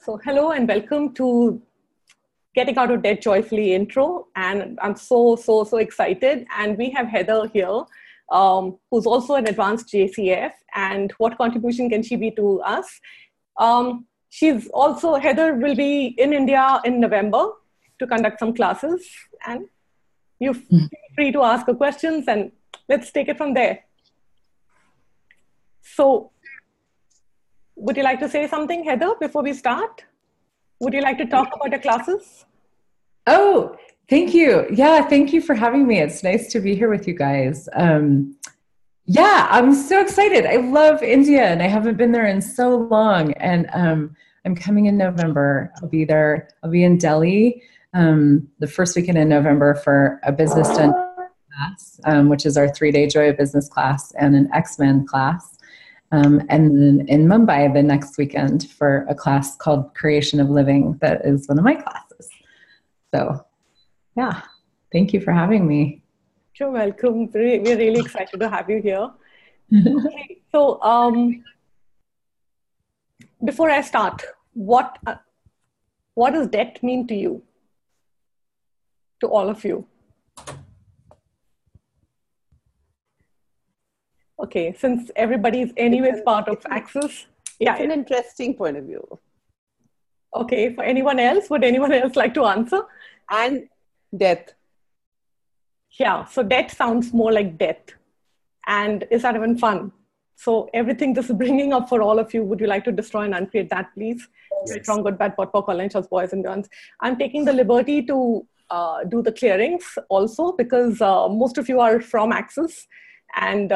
So hello and welcome to Getting Out of Debt Joyfully intro. And I'm so excited. And we have Heather here, who's also an advanced JCF. And what contribution can she be to us? Heather will be in India in November to conduct some classes. And you're free to ask her questions and let's take it from there. So, would you like to say something, Heather, before we start? Would you like to talk about your classes? Oh, thank you. Yeah, thank you for having me. It's nice to be here with you guys. Yeah, I'm so excited. I love India and I haven't been there in so long. And I'm coming in November. I'll be there. I'll be in Delhi the first weekend in November for a business done class, which is our 3-day Joy of Business class and an X-Men class. And then in Mumbai the next weekend for a class called Creation of Living that is one of my classes. So yeah, thank you for having me. You're welcome. We're really excited to have you here. Okay, so before I start, what does debt mean to you? To all of you? Okay, since everybody is anyways part of Access. Yeah, it's an interesting point of view. Okay, for anyone else, would anyone else like to answer? And death. Yeah, so debt sounds more like death. And is that even fun? So everything this is bringing up for all of you, would you like to destroy and uncreate that, please? Yes. Wrong, good, bad, pot, pock, college, boys and girls. I'm taking the liberty to do the clearings also because most of you are from Access and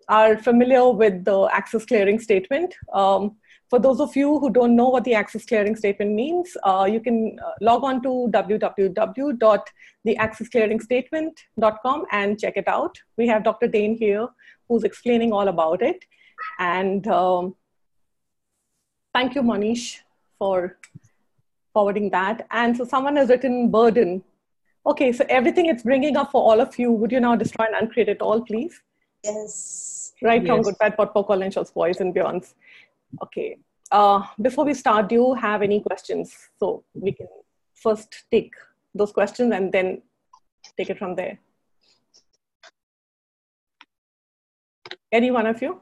are familiar with the Access clearing statement. For those of you who don't know what the Access clearing statement means, you can log on to www.theaccessclearingstatement.com and check it out. We have Dr. Dane here who's explaining all about it. And thank you, Manish, for forwarding that. And so someone has written burden. Okay, so everything it's bringing up for all of you, would you now destroy and uncreate it all, please? Yes. Right, yes. Wrong, good, bad, pot, pock, college, boys and beyonds. Okay, before we start, do you have any questions? So we can first take those questions and then take it from there. Any one of you?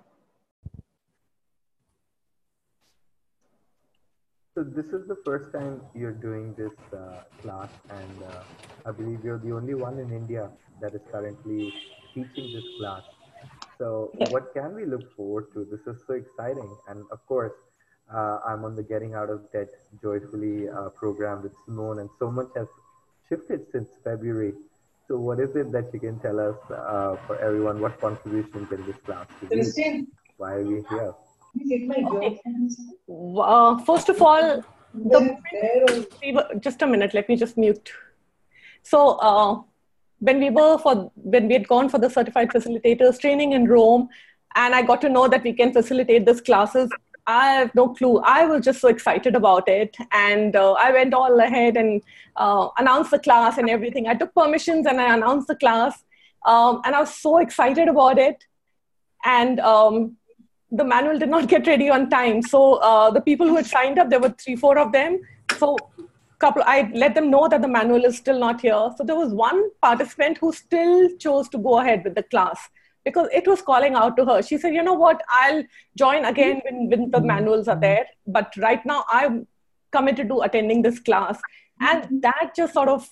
So this is the first time you're doing this class, and I believe you're the only one in India that is currently teaching this class. So what can we look forward to? This is so exciting. And of course, I'm on the Getting Out of Debt Joyfully program with Simone, and so much has shifted since February. So what is it that you can tell us for everyone? What contribution can this class be? Why are we here? Okay. First of all, just a minute, let me just mute. So when we had gone for the certified facilitators training in Rome, and I got to know that we can facilitate these classes, I have no clue. I was just so excited about it. And I went all ahead and announced the class and everything. I took permissions and I announced the class. And I was so excited about it. And the manual did not get ready on time. So the people who had signed up, there were 3-4 of them. So I let them know that the manual is still not here. So there was one participant who still chose to go ahead with the class because it was calling out to her. She said, you know what, I'll join again when the manuals are there. But right now I'm committed to attending this class. And that just sort of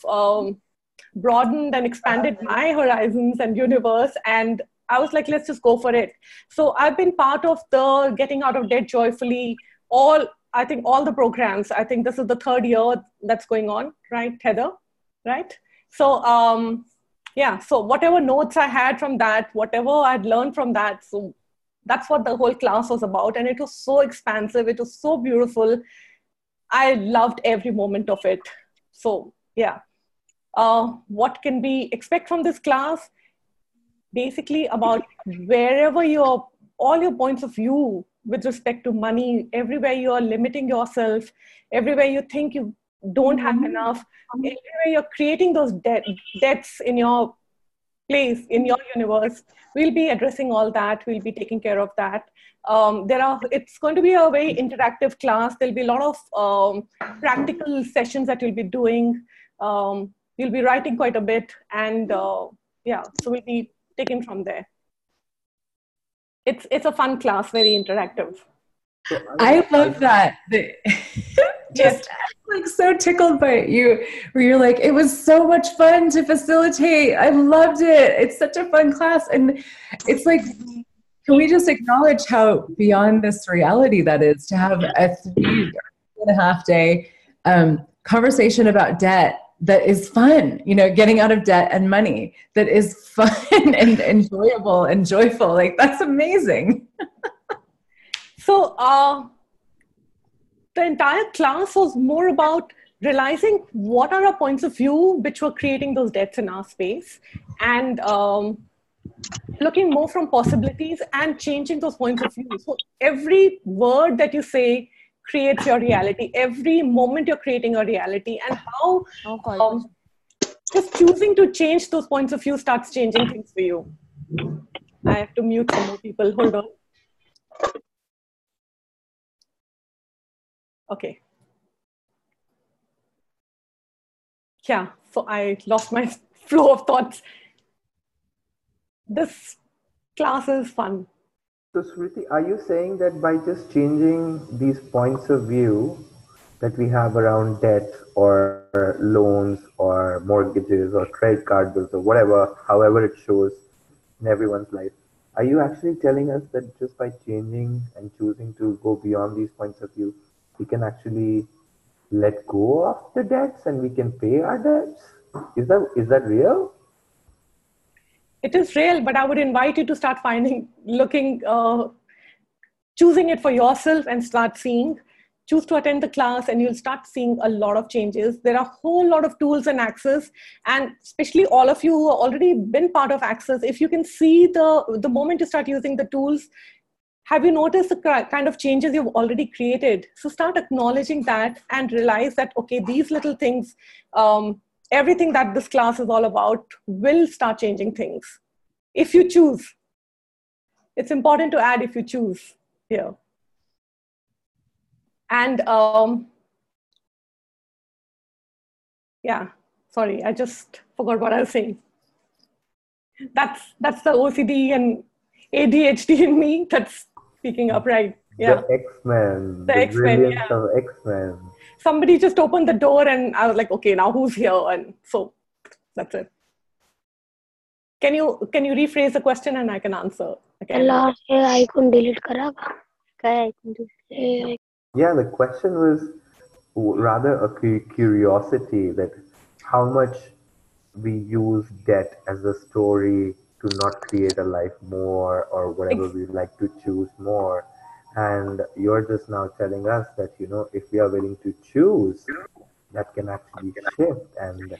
broadened and expanded my horizons and universe. And I was like, let's just go for it. So I've been part of the Getting Out of Debt Joyfully, I think all the programs. I think this is the 3rd year that's going on, right, Heather? Right? So, yeah, so whatever notes I had from that, whatever I'd learned from that, so that's what the whole class was about. And it was so expansive. It was so beautiful. I loved every moment of it. So, yeah. What can we expect from this class? Basically about wherever all your points of view with respect to money, everywhere you are limiting yourself, everywhere you think you don't have enough, everywhere you're creating those debts in your place in your universe. We'll be addressing all that. We'll be taking care of that. It's going to be a very interactive class. There'll be a lot of practical sessions that you'll be doing. You'll be writing quite a bit, and yeah, so we'll be taking from there. It's a fun class, very interactive. I love that. Just like so tickled by you, where you're like, it was so much fun to facilitate. I loved it. It's such a fun class. And it's like, can we just acknowledge how beyond this reality that is to have a 3.5 day conversation about debt that is fun, you know, getting out of debt and money that is fun and enjoyable and joyful. Like, that's amazing. So the entire class was more about realizing what are our points of view which were creating those debts in our space, and looking more from possibilities and changing those points of view. So every word that you say creates your reality. Every moment you're creating a reality, and how just choosing to change those points of view starts changing things for you. I have to mute some more people. Hold on. Okay. Yeah, so I lost my flow of thoughts. This class is fun. So Smriti, are you saying that by just changing these points of view that we have around debt or loans or mortgages or credit card bills or whatever, however it shows in everyone's life, are you actually telling us that just by changing and choosing to go beyond these points of view, we can actually let go of the debts and we can pay our debts? Is that real? It is real, but I would invite you to start choosing it for yourself and start seeing. Choose to attend the class and you'll start seeing a lot of changes. There are a whole lot of tools in Access, and especially all of you who have already been part of Access, if you can see the moment you start using the tools, have you noticed the kind of changes you've already created? So start acknowledging that and realize that, okay, these little things, everything that this class is all about will start changing things. If you choose. It's important to add if you choose here. And yeah, sorry, I just forgot what I was saying. That's the OCD and ADHD in me that's speaking up, right? Yeah. The X-Men. The X-Men, brilliance yeah. of X-Men. Somebody just opened the door and I was like, okay, now who's here? And so that's it. Can you rephrase the question and I can answer again? Last year I couldn't delete karaga. Yeah, the question was rather a curiosity that how much we use debt as a story to not create a life more or whatever we like to choose more. And you're just now telling us that, you know, if we are willing to choose, that can actually shift. And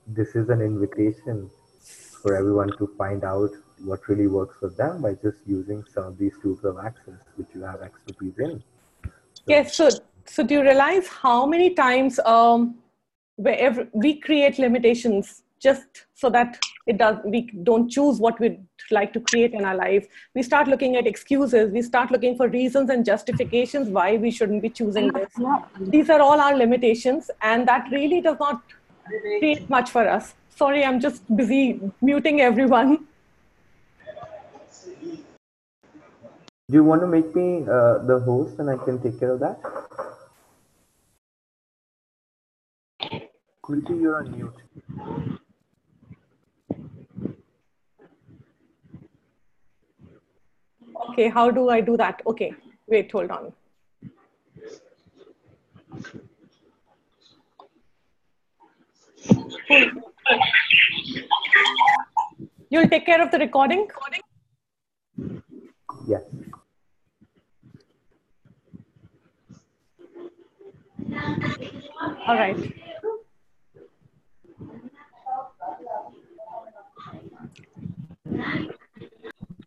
this is an invitation for everyone to find out what really works for them by just using some of these tools of Access, which you have expertise in. Yes, so do you realize how many times wherever we create limitations just so that we don't choose what we'd like to create in our life? We start looking at excuses. We start looking for reasons and justifications why we shouldn't be choosing this. These are all our limitations, and that really does not create much for us. Sorry, I'm just busy muting everyone. Do you want to make me the host and I can take care of that? Smriti, you're on mute. Okay, how do I do that? Okay, wait, hold on. You'll take care of the recording? Yes. All right.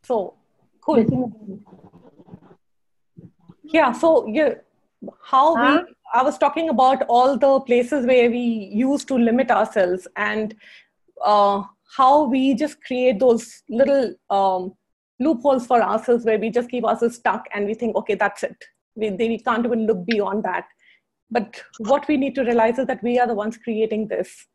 So, cool. Yeah, so I was talking about all the places where we used to limit ourselves and how we just create those little loopholes for ourselves where we just keep ourselves stuck and we think, okay, that's it. We can't even look beyond that. But what we need to realize is that we are the ones creating this.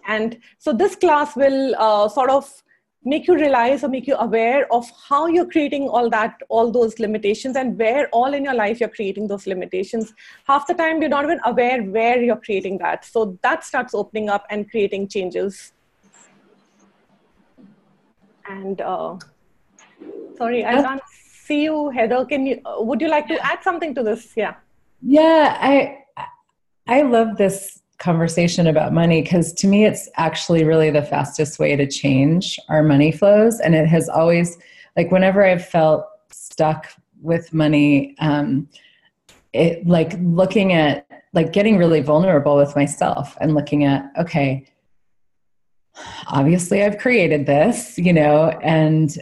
And so this class will sort of make you realize or make you aware of how you're creating all those limitations, and where all in your life you're creating those limitations. Half the time you're not even aware where you're creating that. So that starts opening up and creating changes. And sorry, I can't see you, Heather. Would you like to add something to this? Yeah. Yeah, I love this conversation about money, because to me it's actually really the fastest way to change our money flows. And it has always, like, whenever I've felt stuck with money, it, like, looking at, like, getting really vulnerable with myself and looking at, okay, obviously I've created this, you know, and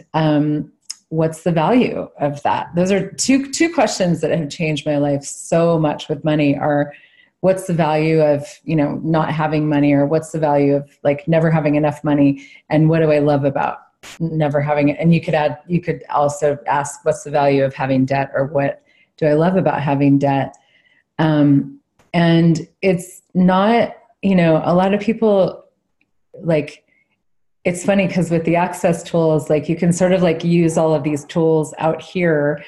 what's the value of that? Those are two questions that have changed my life so much with money. Are, what's the value of, you know, not having money, or what's the value of, like, never having enough money, and what do I love about never having it? And you could also ask, what's the value of having debt, or what do I love about having debt? And it's not, you know, a lot of people, like, it's funny because with the access tools, like, you can sort of, like, use all of these tools out here,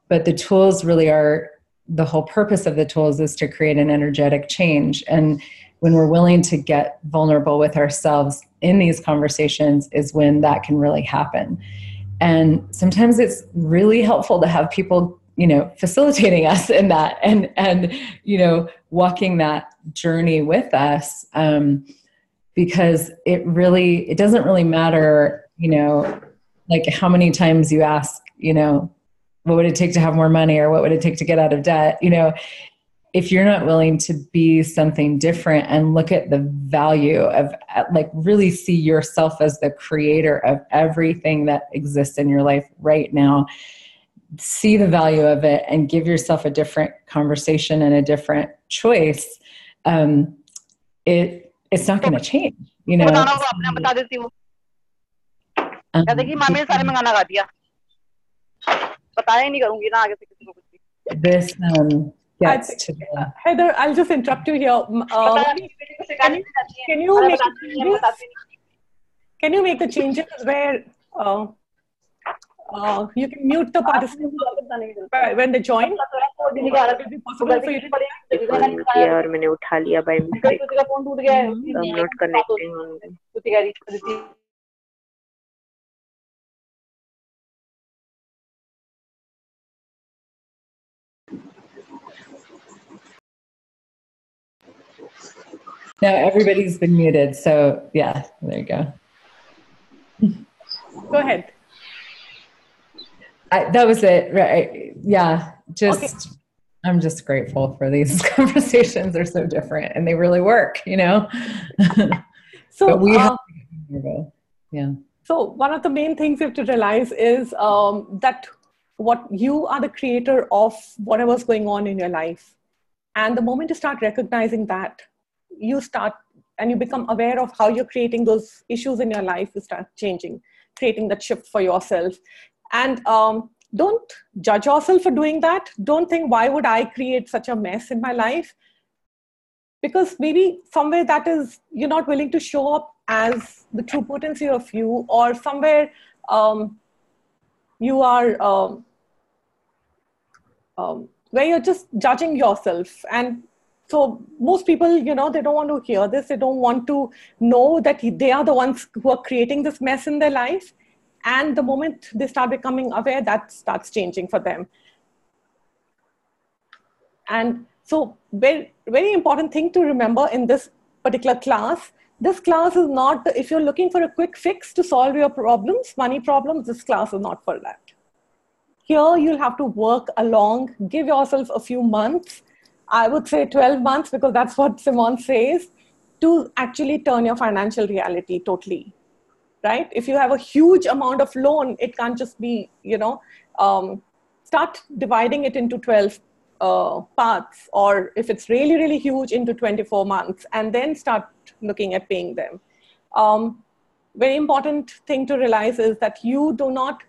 but the tools really are, the whole purpose of the tools is to create an energetic change. And when we're willing to get vulnerable with ourselves in these conversations is when that can really happen. And sometimes it's really helpful to have people, you know, facilitating us in that, and you know, walking that journey with us, because it doesn't really matter, you know, like, how many times you ask, you know, what would it take to have more money, or what would it take to get out of debt? You know, if you're not willing to be something different and look at the value of, like, really see yourself as the creator of everything that exists in your life right now, see the value of it, and give yourself a different conversation and a different choice, it's not going to change, you know. This gets to the... Heather, I'll just interrupt you here. Can you make the changes where you can mute the participants when they join? Will it be possible for you to... और मैंने उठा लिया by mistake. I'm not connecting on them. No, everybody's been muted. So yeah, there you go. Go ahead. That was it, right? Yeah, just, okay. I'm just grateful for these conversations. They're so different and they really work, you know? So but we have to, yeah. So one of the main things you have to realize is that you are the creator of whatever's going on in your life. And the moment you start recognizing that, you start and you become aware of how you're creating those issues in your life, you start changing, creating that shift for yourself. And don't judge yourself for doing that. Don't think, why would I create such a mess in my life? Because maybe somewhere that is, you're not willing to show up as the true potency of you, or somewhere you are where you're just judging yourself. And so most people, you know, they don't want to hear this. They don't want to know that they are the ones who are creating this mess in their life. And the moment they start becoming aware, that starts changing for them. And so very, very important thing to remember in this particular class, this class is not, if you're looking for a quick fix to solve your problems, money problems, this class is not for that. Here you'll have to work along, give yourself a few months, I would say 12 months, because that's what Simone says, to actually turn your financial reality totally, right? If you have a huge amount of loan, it can't just be, you know, start dividing it into 12 parts, or if it's really, really huge, into 24 months, and then start looking at paying them. very important thing to realize is that you do not,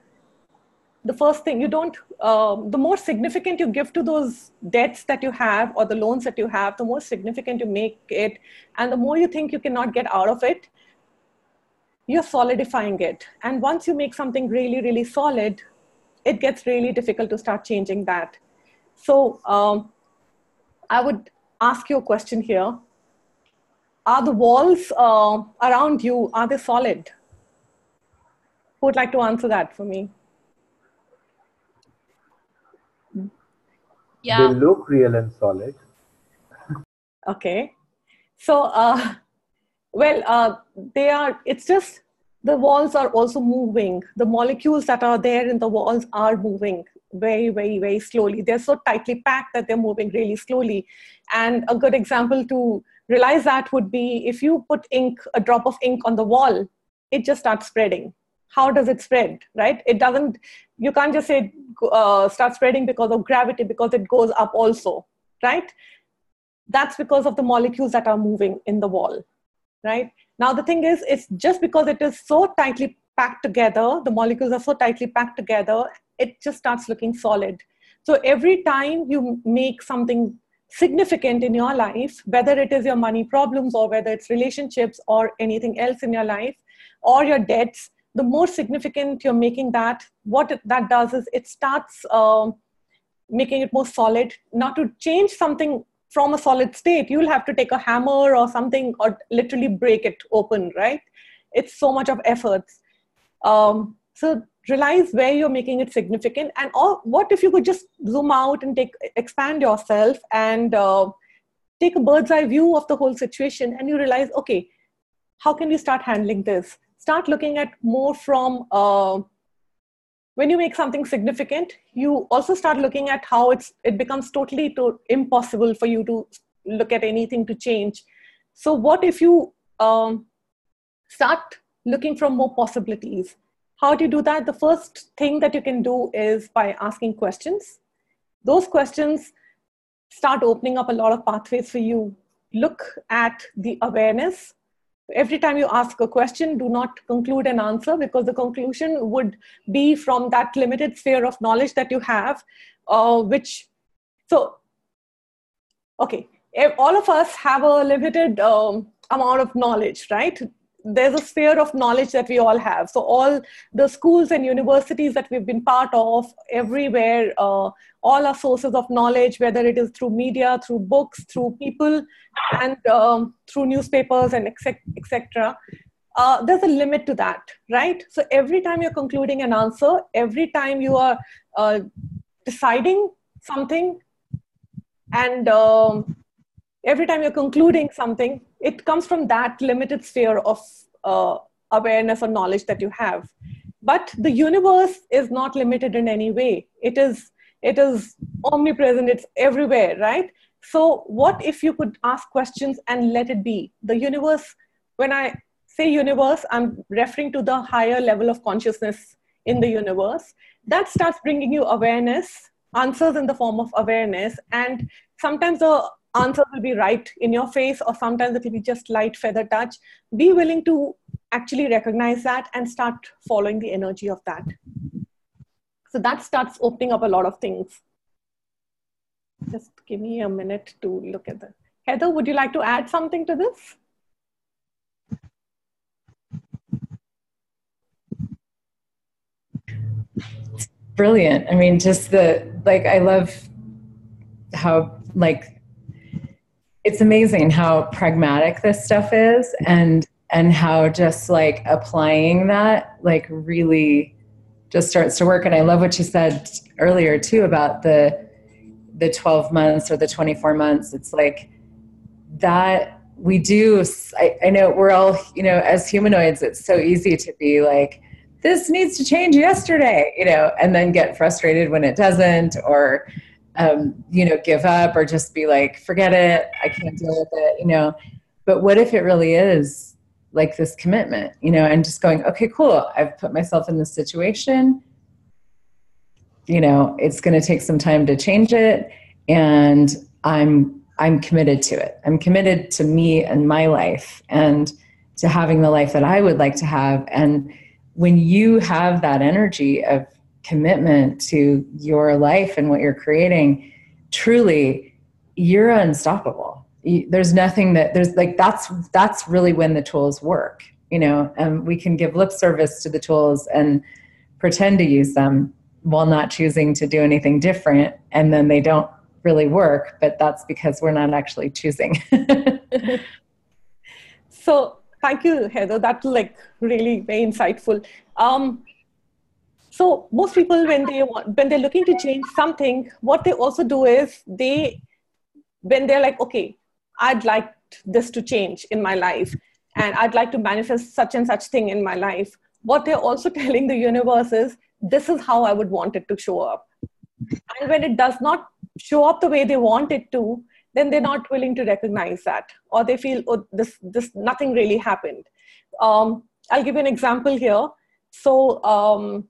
the first thing, you don't, the more significant you give to those debts that you have or the loans that you have, the more significant you make it, and the more you think you cannot get out of it, you're solidifying it. And once you make something really, really solid, it gets really difficult to start changing that. So I would ask you a question here. Are the walls around you, are they solid? Who would like to answer that for me? They look real and solid. Okay. So, they are, it's just, the walls are also moving. The molecules that are there in the walls are moving very, very, very slowly. They're so tightly packed that they're moving really slowly. And a good example to realize that would be if you put ink, a drop of ink on the wall, it just starts spreading. How does it spread, right? It doesn't, you can't just say start spreading because of gravity, because it goes up also, right? That's because of the molecules that are moving in the wall, right? Now, the thing is, it's just because it is so tightly packed together, the molecules are so tightly packed together, it just starts looking solid. So every time you make something significant in your life, whether it is your money problems or whether it's relationships or anything else in your life or your debts, the more significant you're making that, what that does is it starts making it more solid. Now, to change something from a solid state, you'll have to take a hammer or something or literally break it open, right? It's so much of efforts. So realize where you're making it significant, and what if you could just zoom out and expand yourself and take a bird's eye view of the whole situation, and you realize, okay, how can we start handling this? Start looking at more from, when you make something significant, you also start looking at how it becomes totally impossible for you to look at anything to change. So what if you start looking from more possibilities? How do you do that? The first thing that you can do is by asking questions. Those questions start opening up a lot of pathways for you. Look at the awareness. Every time you ask a question, do not conclude an answer, because the conclusion would be from that limited sphere of knowledge that you have, okay, all of us have a limited amount of knowledge, right? There's a sphere of knowledge that we all have. So all the schools and universities that we've been part of, everywhere, all our sources of knowledge, whether it is through media, through books, through people, and through newspapers and etc. There's a limit to that, right? So every time you're concluding an answer, every time you are deciding something, and every time you're concluding something, it comes from that limited sphere of awareness or knowledge that you have. But the universe is not limited in any way. It is omnipresent, it's everywhere, right? So what if you could ask questions and let it be? The universe, when I say universe, I'm referring to the higher level of consciousness in the universe. That starts bringing you awareness, answers in the form of awareness, and sometimes the answer will be right in your face, or sometimes it will be just light feather touch. Be willing to actually recognize that and start following the energy of that. So that starts opening up a lot of things. Just give me a minute to look at that. Heather, would you like to add something to this? Brilliant. I mean, just I love how, it's amazing how pragmatic this stuff is, and how just applying that really just starts to work. And I love what you said earlier too about the 12 months or the 24 months. It's that we do. I know we're all, as humanoids, it's so easy to be this needs to change yesterday, and then get frustrated when it doesn't, or give up, or just be forget it, I can't deal with it, But what if it really is this commitment, and just going, okay, cool, I've put myself in this situation, it's going to take some time to change it, and I'm committed to it. I'm committed to me and my life, and to having the life that I would like to have. And when you have that energy of commitment to your life and what you're creating, truly, you're unstoppable. There's nothing that's really when the tools work, and we can give lip service to the tools and pretend to use them while not choosing to do anything different. And then they don't really work, but that's because we're not actually choosing. So thank you, Heather. That's really very insightful. So most people, when they're looking to change something, what they also do is when they're like, okay, I'd like this to change in my life, and I'd like to manifest such and such thing in my life. What they're also telling the universe is, this is how I would want it to show up. And when it does not show up the way they want it to, then they're not willing to recognize that, or they feel, oh, this nothing really happened. I'll give you an example here. So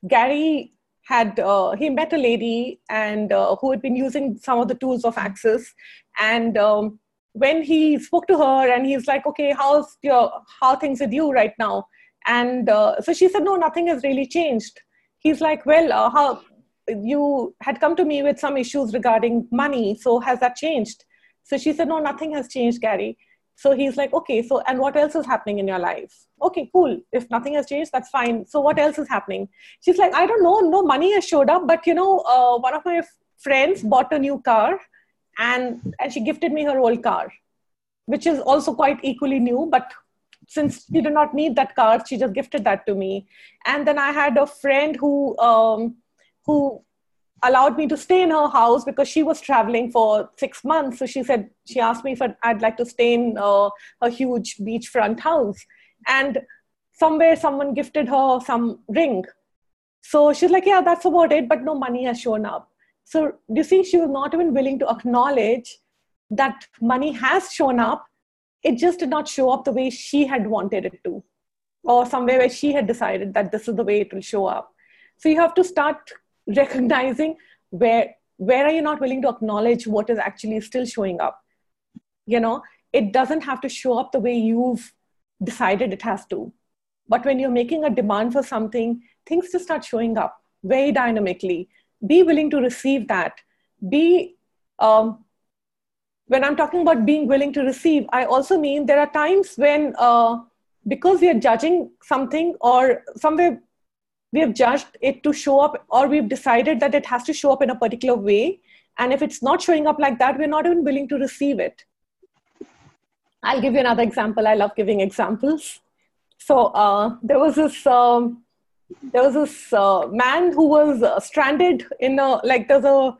Gary he met a lady and who had been using some of the tools of Access, and when he spoke to her, and he's like, okay, how things with you right now? And so she said, no, nothing has really changed. He's like, well, how you had come to me with some issues regarding money, so has that changed? So she said, no, nothing has changed, Gary. So he's like, okay, so, and what else is happening in your life? Okay, cool. If nothing has changed, that's fine. So what else is happening? She's like, I don't know. No money has showed up, but one of my friends bought a new car, and she gifted me her old car, which is also quite equally new, but since she did not need that car, she just gifted that to me. And then I had a friend who allowed me to stay in her house because she was traveling for 6 months. So she asked me if I'd like to stay in a huge beachfront house. And somewhere someone gifted her some ring. So she's like, yeah, that's about it, but no money has shown up. So you see, she was not even willing to acknowledge that money has shown up. It just did not show up the way she had wanted it to, or somewhere where she had decided that this is the way it will show up. So you have to start recognizing where are you not willing to acknowledge what is actually still showing up. It doesn't have to show up the way you've decided it has to. But when you're making a demand for something, things just start showing up very dynamically. Be willing to receive that. When I'm talking about being willing to receive, I also mean there are times when, because we are judging something, or somewhere we have judged it to show up, or we've decided that it has to show up in a particular way. And if it's not showing up like that, we're not even willing to receive it. I'll give you another example. I love giving examples. So there was this man who was stranded in there's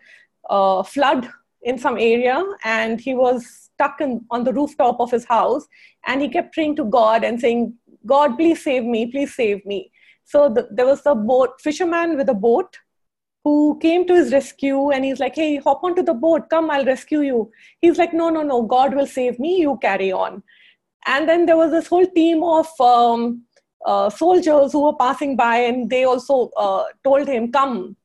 a flood in some area, and he was stuck on the rooftop of his house, and he kept praying to God and saying, God, please save me, please save me. So there was a fisherman with a boat who came to his rescue, and he's like, hey, hop onto the boat, come, I'll rescue you. He's like, no, God will save me, you carry on. And then there was this whole team of soldiers who were passing by, and they also told him, come,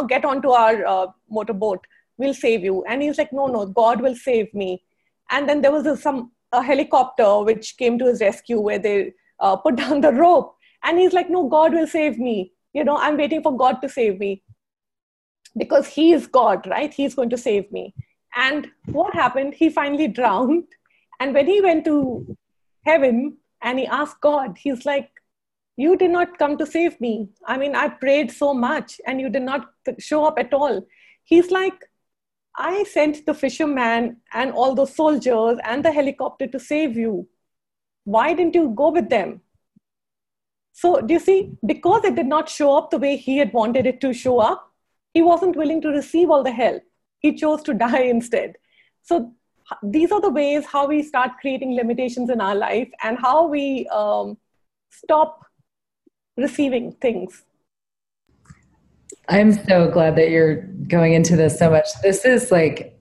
get onto our motorboat, we'll save you. And he's like, no, God will save me. And then there was a helicopter which came to his rescue, where they put down the rope. And he's like, no, God will save me. I'm waiting for God to save me, because he is God, right? He's going to save me. And what happened? He finally drowned. And when he went to heaven and he asked God, he's like, you did not come to save me. I mean, I prayed so much and you did not show up at all. He's like, I sent the fisherman and all those soldiers and the helicopter to save you. Why didn't you go with them? So do you see, because it did not show up the way he had wanted it to show up, he wasn't willing to receive all the help. He chose to die instead. So these are the ways how we start creating limitations in our life, and how we stop receiving things. I'm so glad that you're going into this so much. This is like,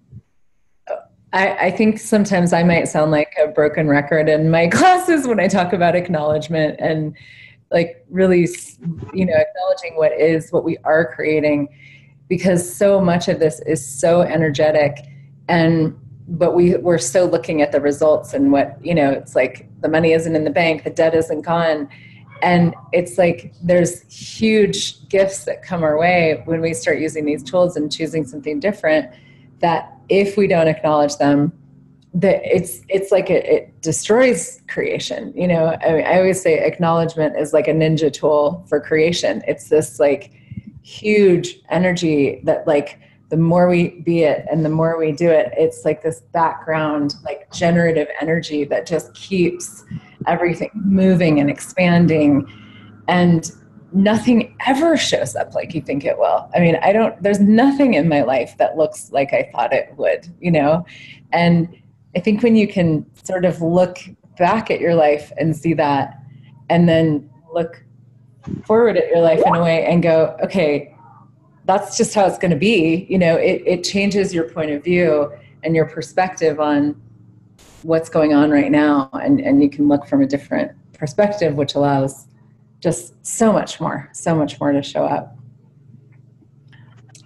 I think sometimes I might sound like a broken record in my classes when I talk about acknowledgement and really, acknowledging what we are creating, because so much of this is so energetic. And we're so looking at the results and what, it's like the money isn't in the bank, the debt isn't gone. And it's like there's huge gifts that come our way when we start using these tools and choosing something different, that if we don't acknowledge them, that it's like it destroys creation. I mean, I always say acknowledgement is like a ninja tool for creation. It's this like huge energy that like the more we be it and the more we do it, it's like this background, like generative energy that just keeps everything moving and expanding, and nothing ever shows up like you think it will. I mean, there's nothing in my life that looks like I thought it would, and I think when you can sort of look back at your life and see that, and then look forward at your life in a way and go, okay, that's just how it's going to be. It changes your point of view and your perspective on what's going on right now. And you can look from a different perspective, which allows just so much more to show up.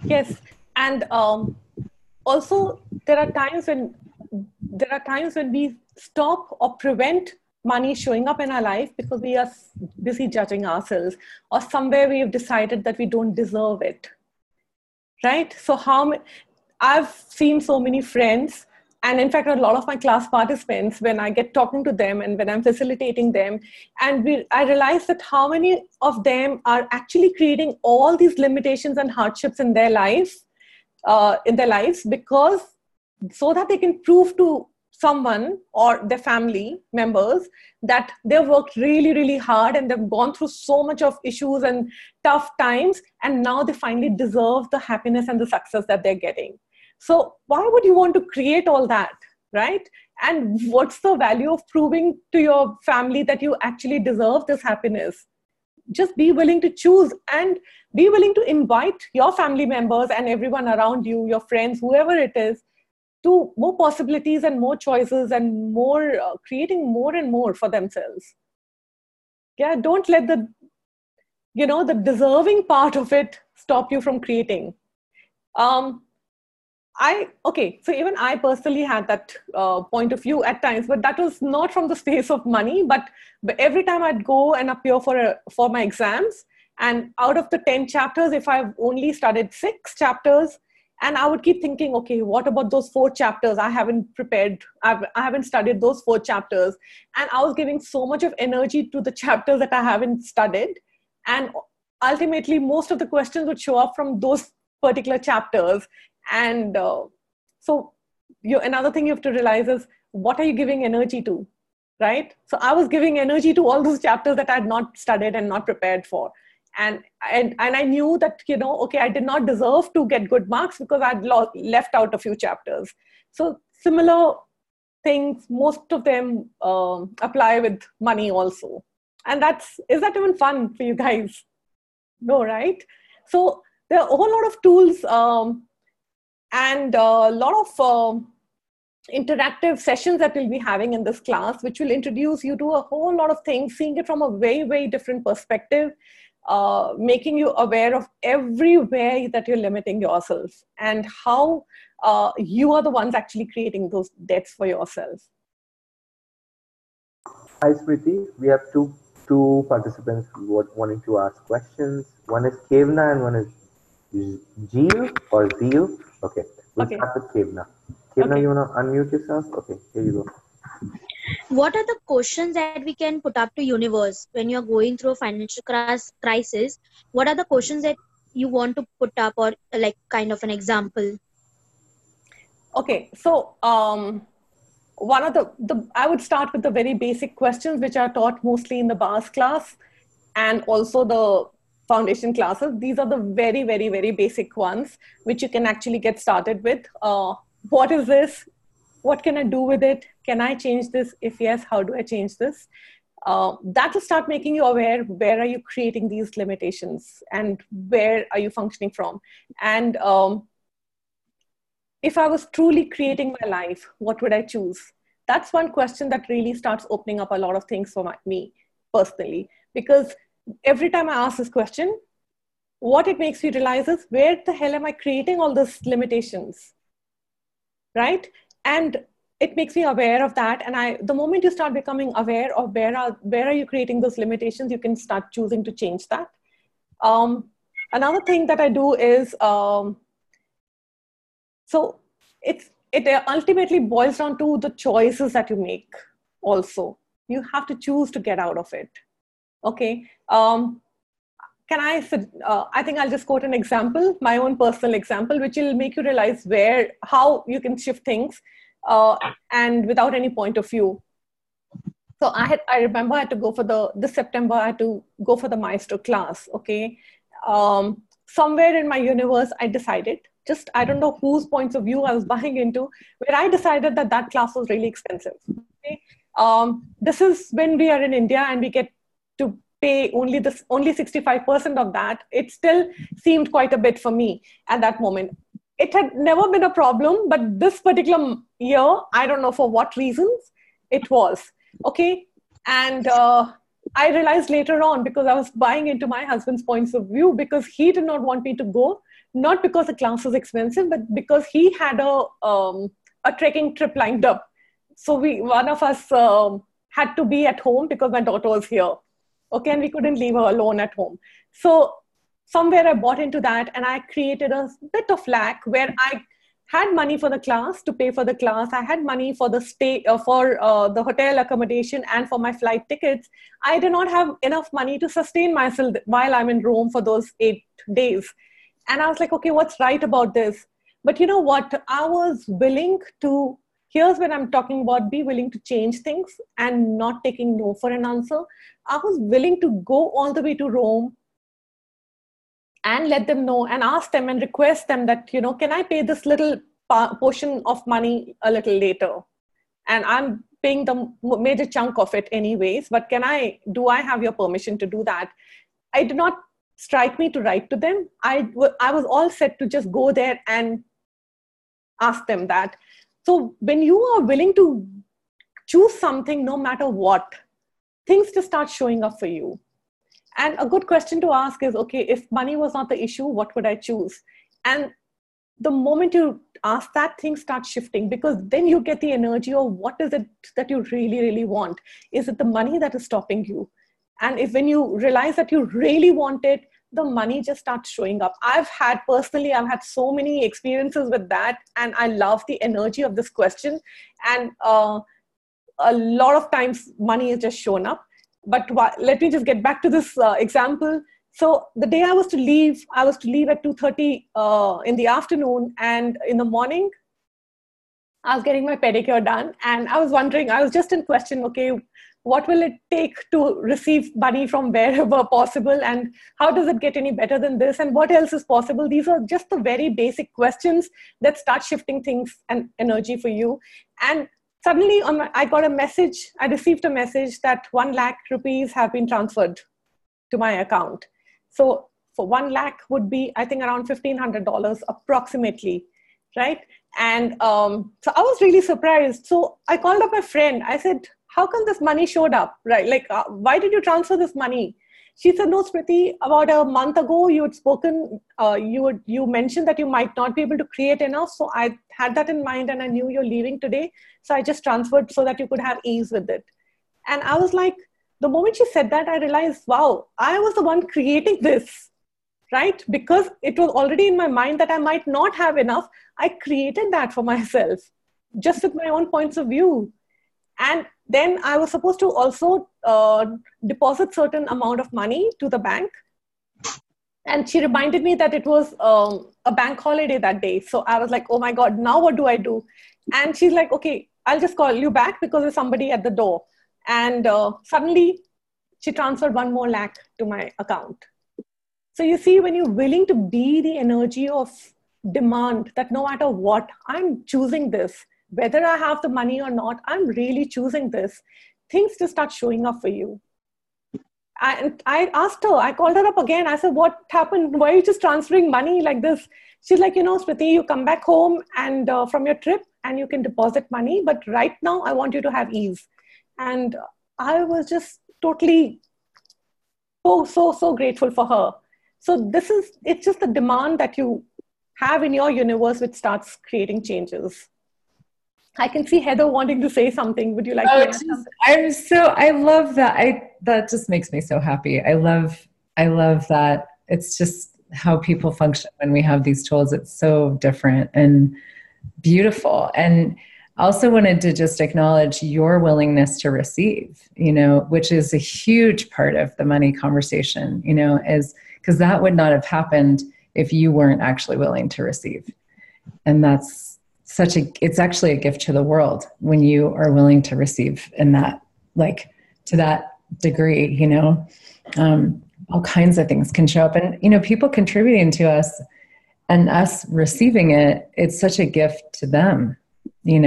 Yes. And also there are times when we stop or prevent money showing up in our life because we are busy judging ourselves, or somewhere we have decided that we don't deserve it. Right? So I've seen so many friends, and in fact, a lot of my class participants, when I get talking to them and when I'm facilitating them, and I realize that how many of them are actually creating all these limitations and hardships in their lives, because so that they can prove to someone or their family members that they've worked really, really hard and they've gone through so much of issues and tough times, and now they finally deserve the happiness and the success that they're getting. So why would you want to create all that, right? And what's the value of proving to your family that you actually deserve this happiness? Just be willing to choose, and be willing to invite your family members and everyone around you, your friends, whoever it is, to more possibilities and more choices and more creating more and more for themselves. Yeah, don't let the deserving part of it stop you from creating. So even I personally had that point of view at times, but that was not from the space of money. But every time I'd go and appear for my exams, and out of the 10 chapters, if I've only studied 6 chapters, and I would keep thinking, okay, what about those 4 chapters? I haven't prepared. I haven't studied those 4 chapters. And I was giving so much of energy to the chapters that I haven't studied. And ultimately, most of the questions would show up from those particular chapters. And another thing you have to realize is, what are you giving energy to, right? So I was giving energy to all those chapters that I had not studied and not prepared for. And I knew that, I did not deserve to get good marks because I'd left out a few chapters. So similar things, most of them apply with money also. And is that even fun for you guys? No, right? So there are a whole lot of tools and a lot of interactive sessions that we'll be having in this class, which will introduce you to a whole lot of things, seeing it from a very, very different perspective, making you aware of everywhere that you're limiting yourself and how you are the ones actually creating those debts for yourself. Hi, Smriti. We have two participants wanting to ask questions. One is Kevna and one is Zeal or Zeal. Okay, we'll start with Kevna. Kevna, you want to unmute yourself? Okay, here you go. What are the questions that we can put up to universe when you're going through a financial crisis? What are the questions that you want to put up, or like kind of an example? Okay, so one of I would start with the very basic questions which are taught mostly in the bars class and also the foundation classes. These are the very, very, very basic ones which you can actually get started with. What is this? What can I do with it? Can I change this? If yes, how do I change this? That will start making you aware, where are you creating these limitations and where are you functioning from? And if I was truly creating my life, what would I choose? That's one question that really starts opening up a lot of things for me personally, because every time I ask this question, what it makes me realize is, where the hell am I creating all those limitations? Right? And it makes me aware of that. And the moment you start becoming aware of where are you creating those limitations, you can start choosing to change that. Another thing that I do is, so it ultimately boils down to the choices that you make also. You have to choose to get out of it. Okay. I think I'll just quote an example, my own personal example, which will make you realize how you can shift things and without any point of view. So I remember I had to go for this September, I had to go for the Maestro class. Okay. Somewhere in my universe, I decided, I don't know whose points of view I was buying into, where I decided that class was really expensive. Okay. This is when we are in India and we get to pay only 65% of that. It still seemed quite a bit for me at that moment. It had never been a problem, but this particular year, I don't know for what reasons, it was. Okay. And I realized later on, because I was buying into my husband's points of view, because he did not want me to go, not because the class was expensive, but because he had a trekking trip lined up. So one of us had to be at home because my daughter was here. Okay, and we couldn't leave her alone at home. So somewhere I bought into that, and I created a bit of lack where I had money for the class, to pay for the class. I had money for the stay, for the hotel accommodation and for my flight tickets. I did not have enough money to sustain myself while I'm in Rome for those 8 days. And I was like, okay, what's right about this? But you know what? I was willing to, here's when I'm talking about be willing to change things and not taking no for an answer. I was willing to go all the way to Rome and let them know and ask them and request them that, can I pay this little portion of money a little later? And I'm paying the major chunk of it anyways, but do I have your permission to do that? I did not strike me to write to them. I was all set to just go there and ask them that. So when you are willing to choose something, no matter what, things just start showing up for you. And a good question to ask is, okay, if money was not the issue, what would I choose? And the moment you ask that, things start shifting, because then you get the energy of what is it that you really, really want? Is it the money that is stopping you? And when you realize that you really want it, the money just starts showing up. I've had so many experiences with that, and I love the energy of this question. And a lot of times money is just shown up. But let me just get back to this example. So the day I was to leave at 2:30 in the afternoon, and in the morning, I was getting my pedicure done. And I was wondering, I was just in question, okay, what will it take to receive money from wherever possible? And how does it get any better than this? And what else is possible? These are just the very basic questions that start shifting things and energy for you. And suddenly I received a message that 1 lakh rupees have been transferred to my account. So for 1 lakh would be, I think, around $1,500 approximately, right? And so I was really surprised. So I called up my friend. I said, how come this money showed up, right? Like, why did you transfer this money? She said, no, Smriti, about a month ago, you had spoken, you mentioned that you might not be able to create enough. So I had that in mind, and I knew you're leaving today. So I just transferred so that you could have ease with it. And I was like, the moment she said that, I realized, wow, I was the one creating this, right? Because it was already in my mind that I might not have enough. I created that for myself, just with my own points of view. And then I was supposed to also deposit certain amount of money to the bank. And she reminded me that it was a bank holiday that day. So I was like, oh my God, now what do I do? And she's like, okay, I'll just call you back because there's somebody at the door. And suddenly she transferred 1 more lakh to my account. So you see, when you're willing to be the energy of demand, that no matter what, I'm choosing this. Whether I have the money or not, I'm really choosing this. Things just start showing up for you. And I asked her, I called her up again. I said, what happened? Why are you just transferring money like this? She's like, Smriti, you come back home and from your trip and you can deposit money. But right now, I want you to have ease. And I was just totally so grateful for her. So it's just the demand that you have in your universe which starts creating changes. I can see Heather wanting to say something. Would you like to add something? I love that. That just makes me so happy. I love that. It's just how people function when we have these tools. It's so different and beautiful. And also wanted to just acknowledge your willingness to receive, which is a huge part of the money conversation, is because that would not have happened if you weren't actually willing to receive. And that's it's actually a gift to the world when you are willing to receive in that, like, to that degree, all kinds of things can show up, and, people contributing to us and us receiving it. It's such a gift to them, think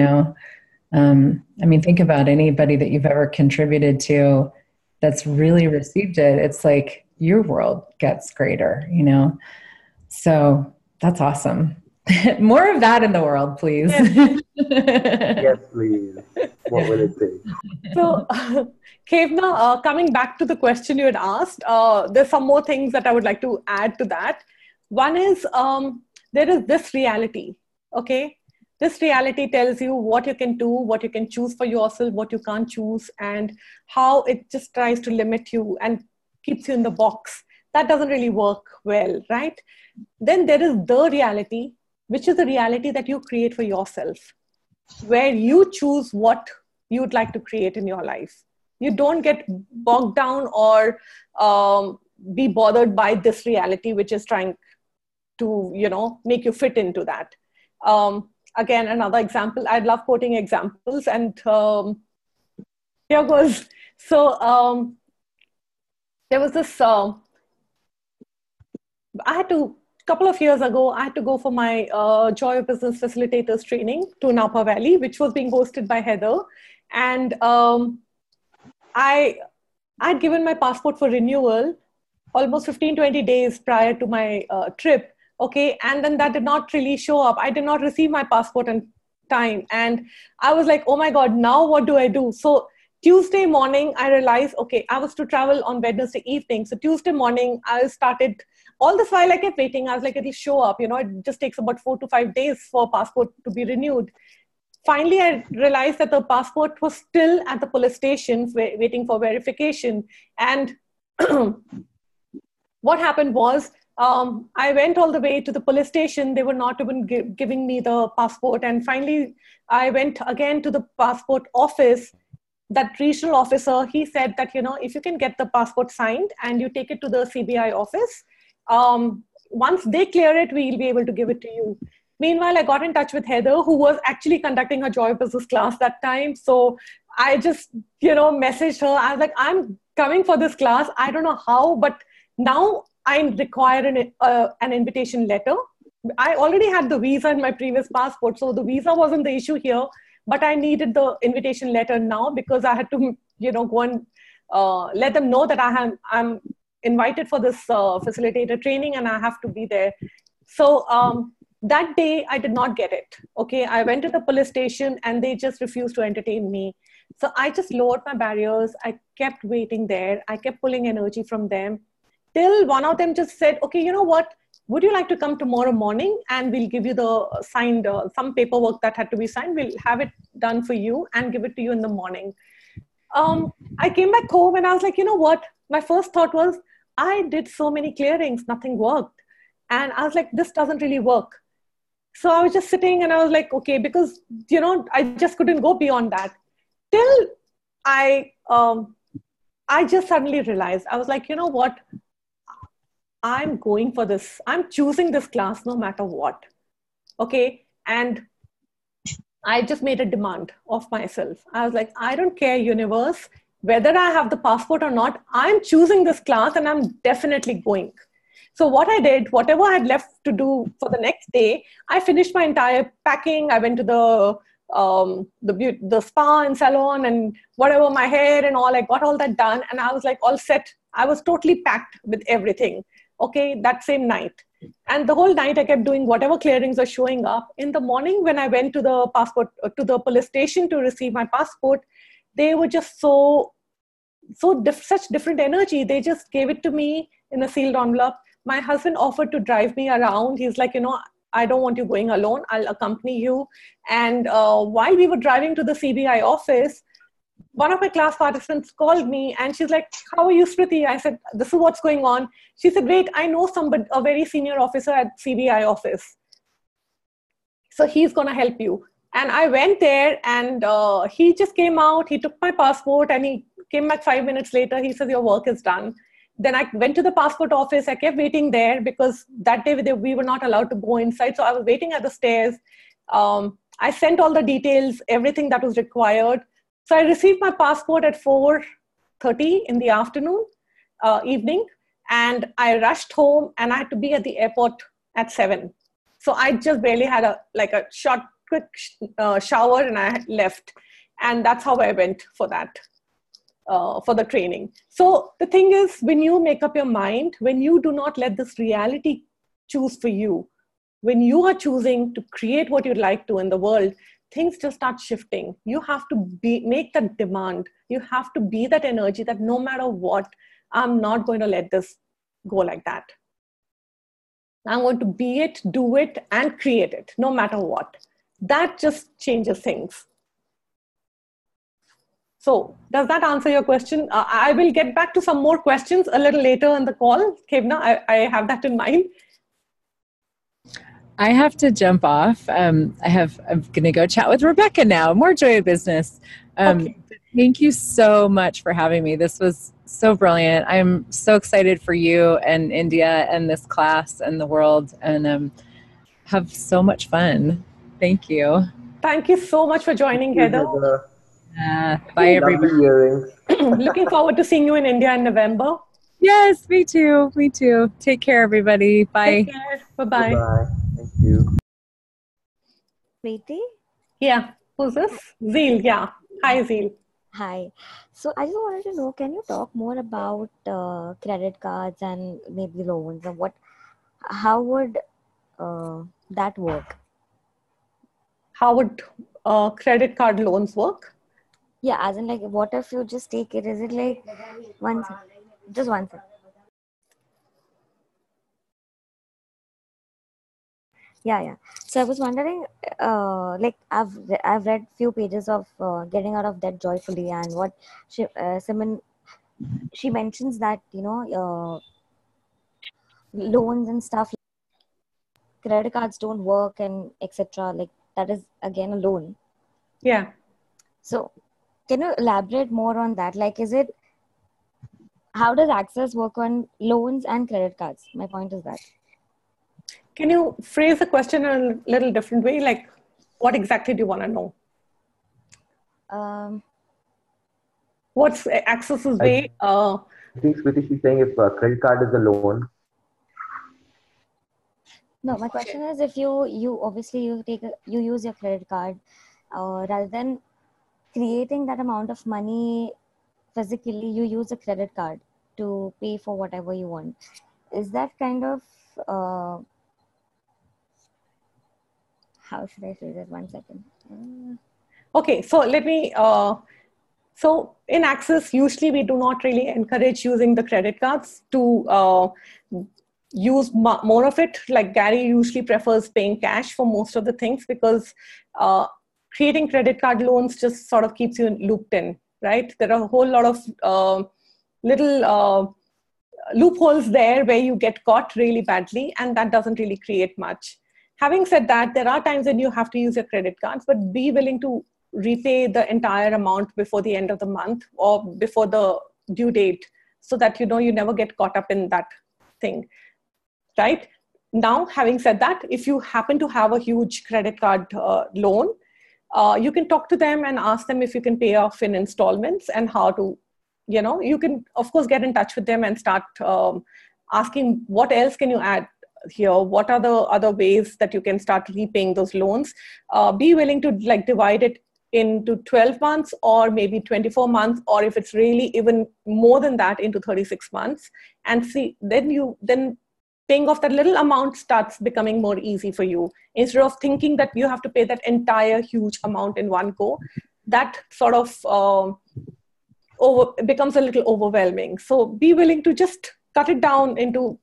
about anybody that you've ever contributed to that's really received it. It's like your world gets greater, so that's awesome. More of that in the world, please. Yes, please. What will it be? So, Kevna, coming back to the question you had asked, there's some more things that I would like to add to that. One is there is this reality, okay? This reality tells you what you can do, what you can choose for yourself, what you can't choose, and how it just tries to limit you and keeps you in the box. That doesn't really work well, right? Then there is the reality, which is the reality that you create for yourself, where you choose what you'd like to create in your life. You don't get bogged down or be bothered by this reality, which is trying to, make you fit into that. Again, another example, I love quoting examples, and here goes. So there was this, couple of years ago, I had to go for my Joy of Business Facilitators training to Napa Valley, which was being hosted by Heather. And I'd given my passport for renewal almost 15-20 days prior to my trip. Okay. And then that did not really show up. I did not receive my passport in time. And I was like, oh my God, now what do I do? So Tuesday morning, I realized, okay, I was to travel on Wednesday evening. So Tuesday morning, I started. All this while I kept waiting. I was like, it'll show up. It just takes about 4 to 5 days for passport to be renewed. Finally, I realized that the passport was still at the police station waiting for verification. And what happened was, I went all the way to the police station. They were not even giving me the passport. And finally, I went again to the passport office. That regional officer, he said that, if you can get the passport signed and you take it to the CBI office, once they clear it, we'll be able to give it to you. Meanwhile, I got in touch with Heather, who was actually conducting a Joy Business class that time. So I just, messaged her. I was like, I'm coming for this class. I don't know how, but now I require an invitation letter. I already had the visa in my previous passport. So the visa wasn't the issue here, but I needed the invitation letter now because I had to, go and let them know that I'm invited for this facilitator training and I have to be there. So that day I did not get it. Okay. I went to the police station and they just refused to entertain me. So I just lowered my barriers. I kept waiting there. I kept pulling energy from them till one of them just said, okay, you know what? Would you like to come tomorrow morning and we'll give you the signed, some paperwork that had to be signed. We'll have it done for you and give it to you in the morning. I came back home and I was like, you know what? My first thought was, I did so many clearings, nothing worked. And I was like, this doesn't really work. So I was just sitting and I was like, okay, because, I just couldn't go beyond that. Till I just suddenly realized, I was like, you know what? I'm going for this. I'm choosing this class no matter what. Okay. And I just made a demand of myself. I was like, I don't care, universe, whether I have the passport or not, I'm choosing this class and I'm definitely going. So what I did, whatever I had left to do for the next day, I finished my entire packing. I went to the spa and salon and whatever, my hair and all, I got all that done. And I was like all set. I was totally packed with everything. Okay, that same night. And the whole night I kept doing whatever clearings were showing up. In the morning when I went to the police station to receive my passport, they were just such different energy. They just gave it to me in a sealed envelope. My husband offered to drive me around. He's like, I don't want you going alone. I'll accompany you. And while we were driving to the CBI office, one of my class participants called me and she's like, how are you, Smriti? I said, this is what's going on. She said, wait, I know somebody, a very senior officer at CBI office. So he's going to help you. And I went there and he just came out, he took my passport and he came back 5 minutes later. He said, your work is done. Then I went to the passport office. I kept waiting there because that day we were not allowed to go inside. So I was waiting at the stairs. I sent all the details, everything that was required. So I received my passport at 4:30 in the afternoon, evening. And I rushed home and I had to be at the airport at 7. So I just barely had a short, quick shower and I left. And that's how I went for that, for the training. So the thing is, when you make up your mind, when you do not let this reality choose for you, when you are choosing to create what you'd like to in the world, things just start shifting. You have to make that demand. You have to be that energy that no matter what, I'm not going to let this go like that. I'm going to be it, do it, and create it, no matter what. That just changes things. So does that answer your question? I will get back to some more questions a little later in the call. Kevna, I have that in mind. I have to jump off. I'm going to go chat with Rebecca now. More Joy of Business. Okay. Thank you so much for having me. This was so brilliant. I'm so excited for you and India and this class and the world, and have so much fun. Thank you. Thank you so much for joining, Heather. Bye, everybody. Looking forward to seeing you in India in November. Yes, me too. Me too. Take care, everybody. Bye. Take care. Bye-bye. Bye. Thank you. Smriti? Yeah. Who's this? Zeel. Yeah. Hi, Zeel. Hi. So I just wanted to know, can you talk more about credit cards and maybe loans, and how would that work? How would credit card loans work? Yeah, as in, like, what if you just take it? Is it like just one second. Yeah. So I was wondering, like, I've read few pages of Getting Out of Debt Joyfully, and what she mentions that, loans and stuff, credit cards don't work and etc. Like, that is again a loan. Yeah. So can you elaborate more on that? Like, how does Access work on loans and credit cards? My point is that. Can you phrase the question in a little different way? Like, what exactly do you want to know? What's Access's way? I think Smriti, she's saying if a credit card is a loan. No, my question is, if you obviously you use your credit card, rather than creating that amount of money physically, you use a credit card to pay for whatever you want. Is that kind of how should I say that? 1 second. Okay, so let me. So in Access, usually we do not really encourage using the credit cards to use more of it. Like Gary usually prefers paying cash for most of the things, because creating credit card loans just sort of keeps you looped in, right? There are a whole lot of little loopholes there where you get caught really badly, and that doesn't really create much. Having said that, there are times when you have to use your credit cards, but be willing to repay the entire amount before the end of the month or before the due date, so that you never get caught up in that thing, right? Now, having said that, if you happen to have a huge credit card loan, you can talk to them and ask them if you can pay off in installments, and how to, you can, of course, get in touch with them and start asking what else can you add here? What are the other ways that you can start repaying those loans? Be willing to divide it into 12 months or maybe 24 months, or if it's really even more than that, into 36 months, and see, then paying off that little amount starts becoming more easy for you. Instead of thinking that you have to pay that entire huge amount in one go, that sort of becomes a little overwhelming. So be willing to just cut it down into,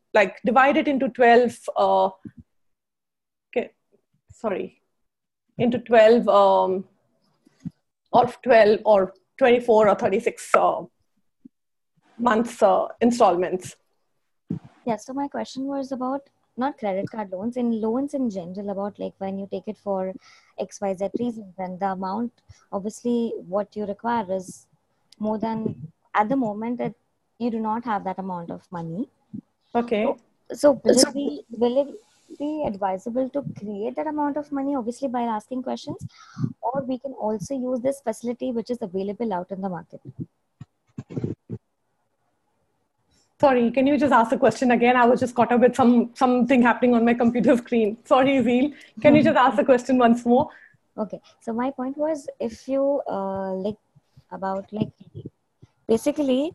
divide it into 12. Okay, into 12 or 12 or 24 or 36 months installments. Yeah, so my question was about not credit card loans, in loans in general, about like when you take it for XYZ reasons, and the amount, obviously what you require is more than, at the moment that you do not have that amount of money. Okay. So will it be advisable to create that amount of money, obviously by asking questions, or we can also use this facility which is available out in the market? Sorry, can you just ask the question again? I was just caught up with something happening on my computer screen. Sorry, Zeel. Can you just ask the question once more? Okay. So my point was, if you basically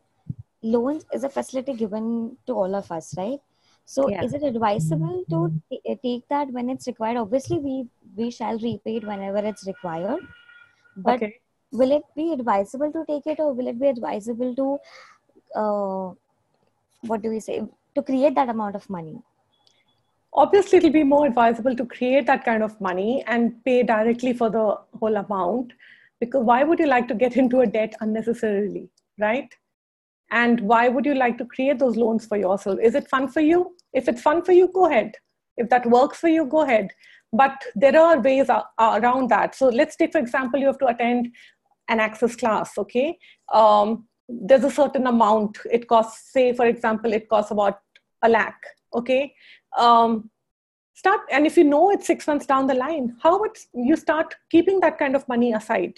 loans is a facility given to all of us, right? So Yeah. is it advisable to take that when it's required? Obviously, we shall repay it whenever it's required. But Okay. will it be advisable to take it, or will it be advisable to to create that amount of money? Obviously, it'll be more advisable to create that kind of money and pay directly for the whole amount, because why would you like to get into a debt unnecessarily, right? And why would you like to create those loans for yourself? Is it fun for you? If it's fun for you, go ahead. If that works for you, go ahead. But there are ways around that. So let's take, for example, you have to attend an access class, okay? There's a certain amount it costs. Say, for example, it costs about 1 lakh, okay? Start, and if you know it's 6 months down the line, how would you start keeping that kind of money aside?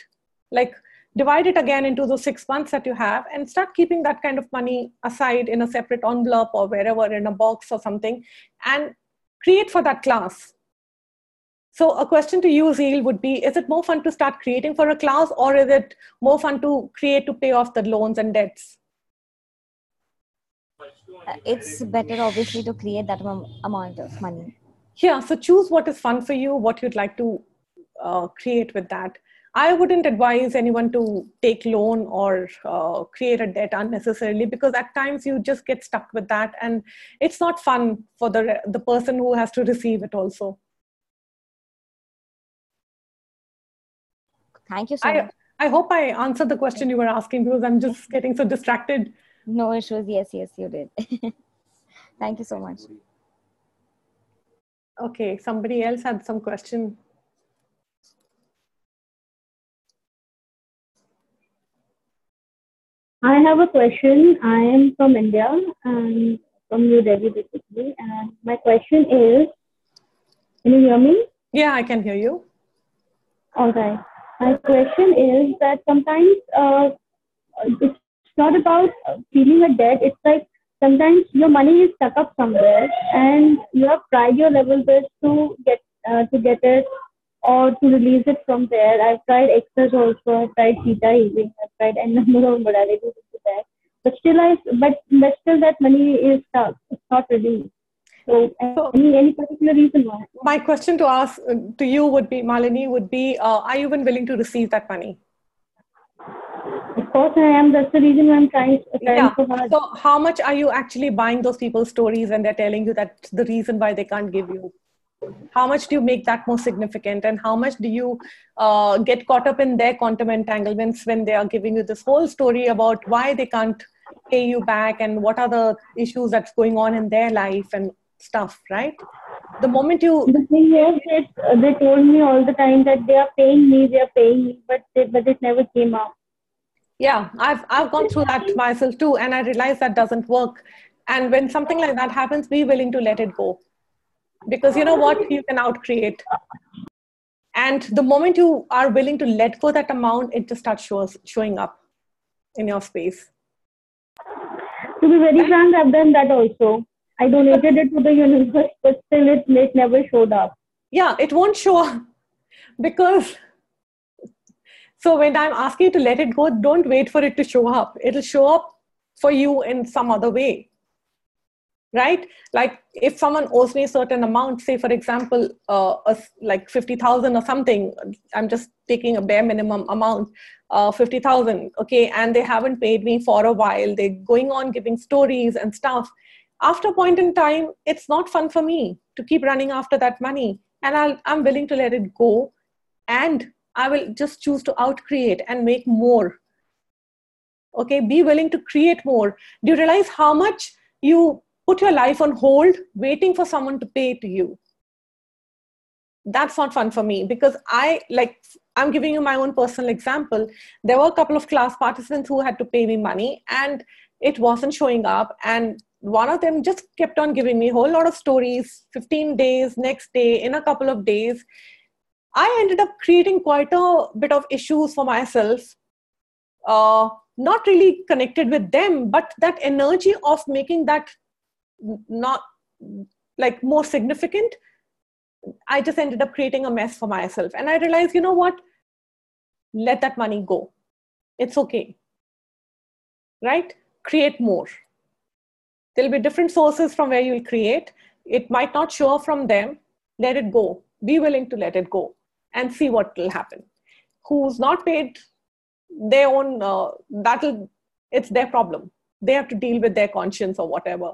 Like, divide it again into those 6 months that you have and start keeping that kind of money aside in a separate envelope or wherever, in a box or something, and create for that class. So a question to you, Zeel, would be, is it more fun to start creating for a class, or is it more fun to create to pay off the loans and debts? It's better, obviously, to create that amount of money. Yeah, so choose what is fun for you, what you'd like to create with that. I wouldn't advise anyone to take loan or create a debt unnecessarily, because at times you just get stuck with that, and it's not fun for the person who has to receive it also. Thank you so much. I hope I answered the question you were asking, because I'm just getting so distracted. No issues. Yes, you did. Thank you so much. Okay, somebody else had some question. I have a question. I am from India and from New Delhi, basically. And my question is, can you hear me? Yeah, I can hear you. All right. My question is that sometimes it's not about feeling a debt. It's like sometimes your money is stuck up somewhere and you have tried your level best to get it or to release it from there. I've tried exercise also. I've tried theta healing. I've tried a number of modalities into that. But still that money is stuck. It's not released. So any particular reason why? My question to ask to you would be, Malini, would be, are you even willing to receive that money? Of course I am. That's the reason why I'm trying so hard. So how much are you actually buying those people's stories when they're telling you that's the reason why they can't give you? How much do you make that more significant, and how much do you get caught up in their quantum entanglements when they are giving you this whole story about why they can't pay you back and what are the issues that's going on in their life and stuff, right? The moment you... The thing is, they told me all the time that they are paying me, but it never came up. Yeah, I've gone through that myself too, and I realized that doesn't work. And when something like that happens, be willing to let it go. Because you know what? You can outcreate. And the moment you are willing to let go that amount, it just starts showing up in your space. To be very frank, I've done that also. I donated it to the universe, but still it never showed up. Yeah, it won't show up because... So when I'm asking you to let it go, don't wait for it to show up. It'll show up for you in some other way. Right? Like if someone owes me a certain amount, say for example, like 50,000 or something, I'm just taking a bare minimum amount, 50,000, okay, and they haven't paid me for a while, they're going on giving stories and stuff. After a point in time, it's not fun for me to keep running after that money. and I'm willing to let it go, and I will just choose to outcreate and make more. Okay, be willing to create more. Do you realize how much you put your life on hold waiting for someone to pay to you? That's not fun for me, because I'm giving you my own personal example. There were a couple of class participants who had to pay me money and it wasn't showing up. And one of them just kept on giving me a whole lot of stories, 15 days, next day, in a couple of days. I ended up creating quite a bit of issues for myself. Not really connected with them, but that energy of making that not like more significant, I just ended up creating a mess for myself. And I realized, you know what? Let that money go. It's okay. Right? Create more. There'll be different sources from where you'll create. It might not show up from them. Let it go. Be willing to let it go and see what will happen. Who's not paid their own, it's their problem. They have to deal with their conscience or whatever,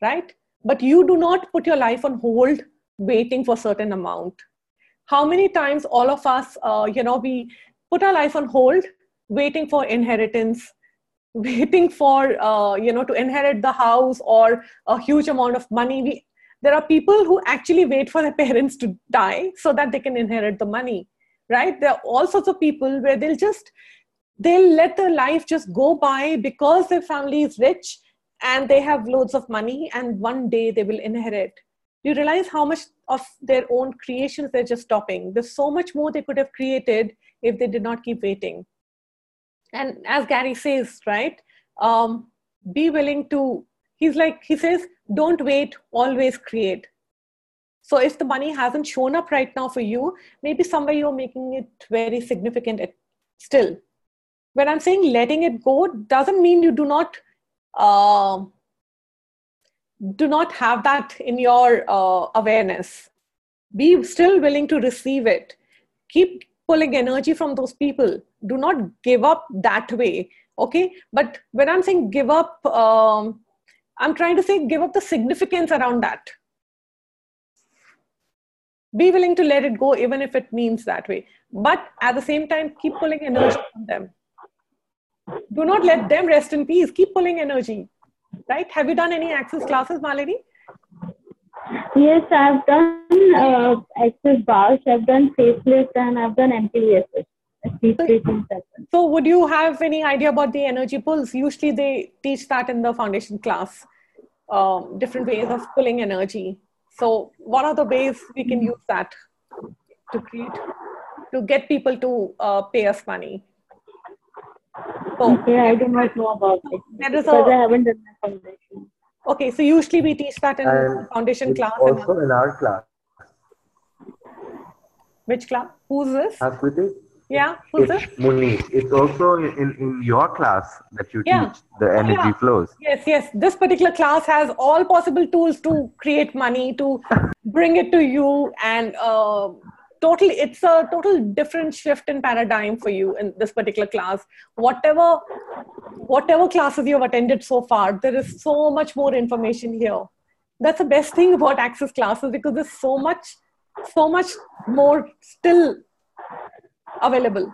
right? But you do not put your life on hold waiting for a certain amount. How many times all of us, we put our life on hold waiting for inheritance, waiting for, to inherit the house or a huge amount of money. There are people who actually wait for their parents to die so that they can inherit the money, right? There are all sorts of people where they'll let their life just go by because their family is rich and they have loads of money and one day they will inherit. You realize how much of their own creations they're just stopping. There's so much more they could have created if they did not keep waiting. And as Gary says, right, be willing to, he says, don't wait, always create. So if the money hasn't shown up right now for you, maybe somewhere you're making it very significant still. When I'm saying letting it go, doesn't mean you do not have that in your awareness. Be still willing to receive it. Keep pulling energy from those people. Do not give up that way, okay? But when I'm saying give up, I'm trying to say give up the significance around that. Be willing to let it go even if it means that way. But at the same time, keep pulling energy from them. Do not let them rest in peace. Keep pulling energy. Right? Have you done any Access classes, Malini? Yes, I've done Access bars, I've done Faceless, and I've done MPVSS. So would you have any idea about the energy pulls? Usually they teach that in the foundation class, different ways of pulling energy. So what are the ways we can use that to get people to pay us money? So, okay, I do not know about it because I haven't done my foundation. Okay, so usually we teach that in the foundation class. Also in our class. Which class? Who's this? Smriti? Yeah, who's this? Muni. It's also in your class that you teach the energy flows. Yes. This particular class has all possible tools to create money, to bring it to you, and it's a total different shift in paradigm for you in this particular class. Whatever classes you have attended so far, there is so much more information here. That's the best thing about Access classes, because there's so much more still available.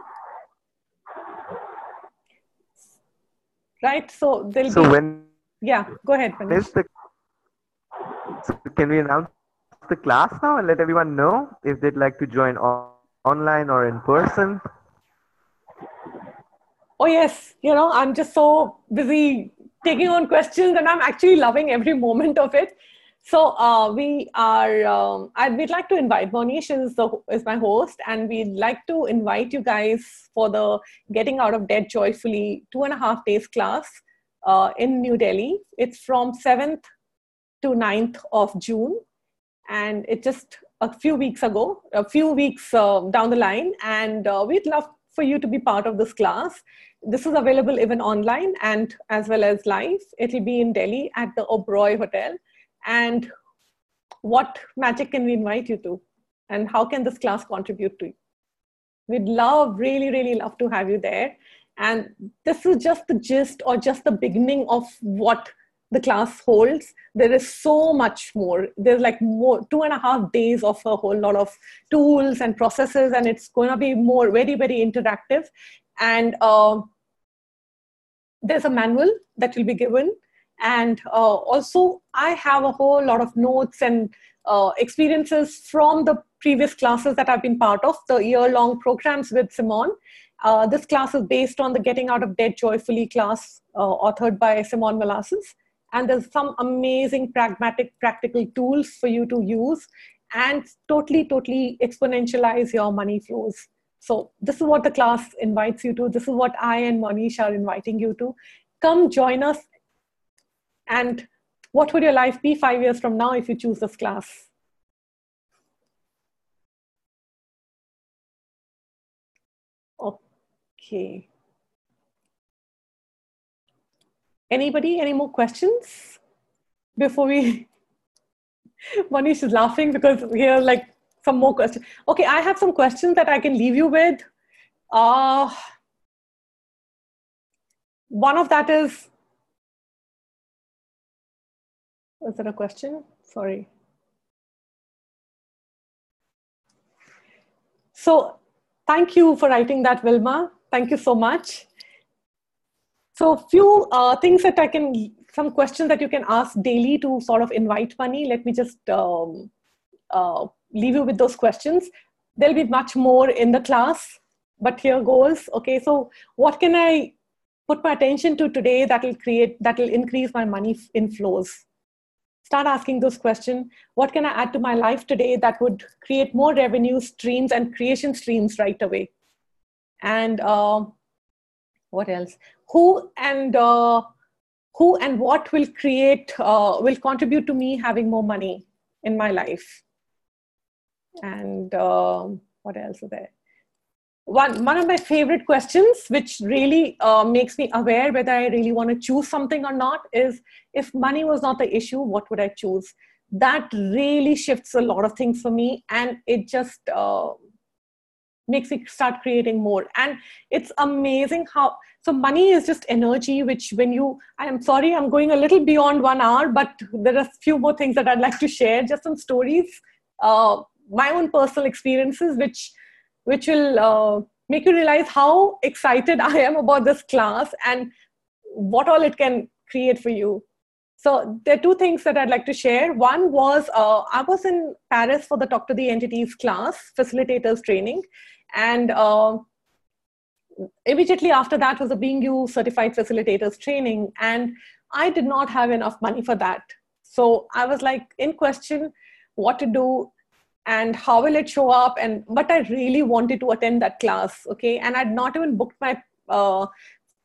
Right? So go ahead. So can we announce the class now and let everyone know if they'd like to join online or in person? Oh yes, I'm just so busy taking on questions and I'm actually loving every moment of it. So we'd like to invite, Monish is my host, and we'd like to invite you guys for the Getting Out of Debt Joyfully 2.5 days class in New Delhi. It's from 7th to 9th of June. And it's just a few weeks down the line. And we'd love for you to be part of this class. This is available even online and as well as live. It'll be in Delhi at the Oberoi Hotel. And what magic can we invite you to? And how can this class contribute to you? We'd really, really love to have you there. And this is just the gist or just the beginning of what the class holds, there is so much more. There's like more 2.5 days of a whole lot of tools and processes, and it's going to be more very, very interactive. And there's a manual that will be given. And also I have a whole lot of notes and experiences from the previous classes that I've been part of, the year-long programs with Simon. This class is based on the Getting Out of Debt Joyfully class authored by Simon Velasquez. And there's some amazing pragmatic, practical tools for you to use and totally, totally exponentialize your money flows. So this is what the class invites you to. This is what I and Manish are inviting you to. Come join us. And what would your life be 5 years from now if you choose this class? Okay. Anybody, any more questions before we? Manish is laughing because we have like some more questions. Okay, I have some questions that I can leave you with. One of that is there a question? Sorry. So thank you for writing that, Wilma. Thank you so much. So few things that I can, some questions that you can ask daily to sort of invite money. Let me just leave you with those questions. There'll be much more in the class, but here goes. Okay, so what can I put my attention to today that will increase my money inflows? Start asking those questions. What can I add to my life today that would create more revenue streams and creation streams right away? And what else? Who and what will contribute to me having more money in my life? And what else is there? One of my favorite questions, which really makes me aware whether I really want to choose something or not, is if money was not the issue, what would I choose? That really shifts a lot of things for me, and it just makes me start creating more. And it's amazing how, so money is just energy, which when you, I am sorry, I'm going a little beyond 1 hour, but there are a few more things that I'd like to share, just some stories, my own personal experiences, which will make you realize how excited I am about this class and what all it can create for you. So there are 2 things that I'd like to share. One was, I was in Paris for the Talk to the Entities class, facilitators training. And immediately after that was a Being You Certified Facilitators training. And I did not have enough money for that. So I was like in question what to do and how will it show up. But I really wanted to attend that class. Okay. And I'd not even booked my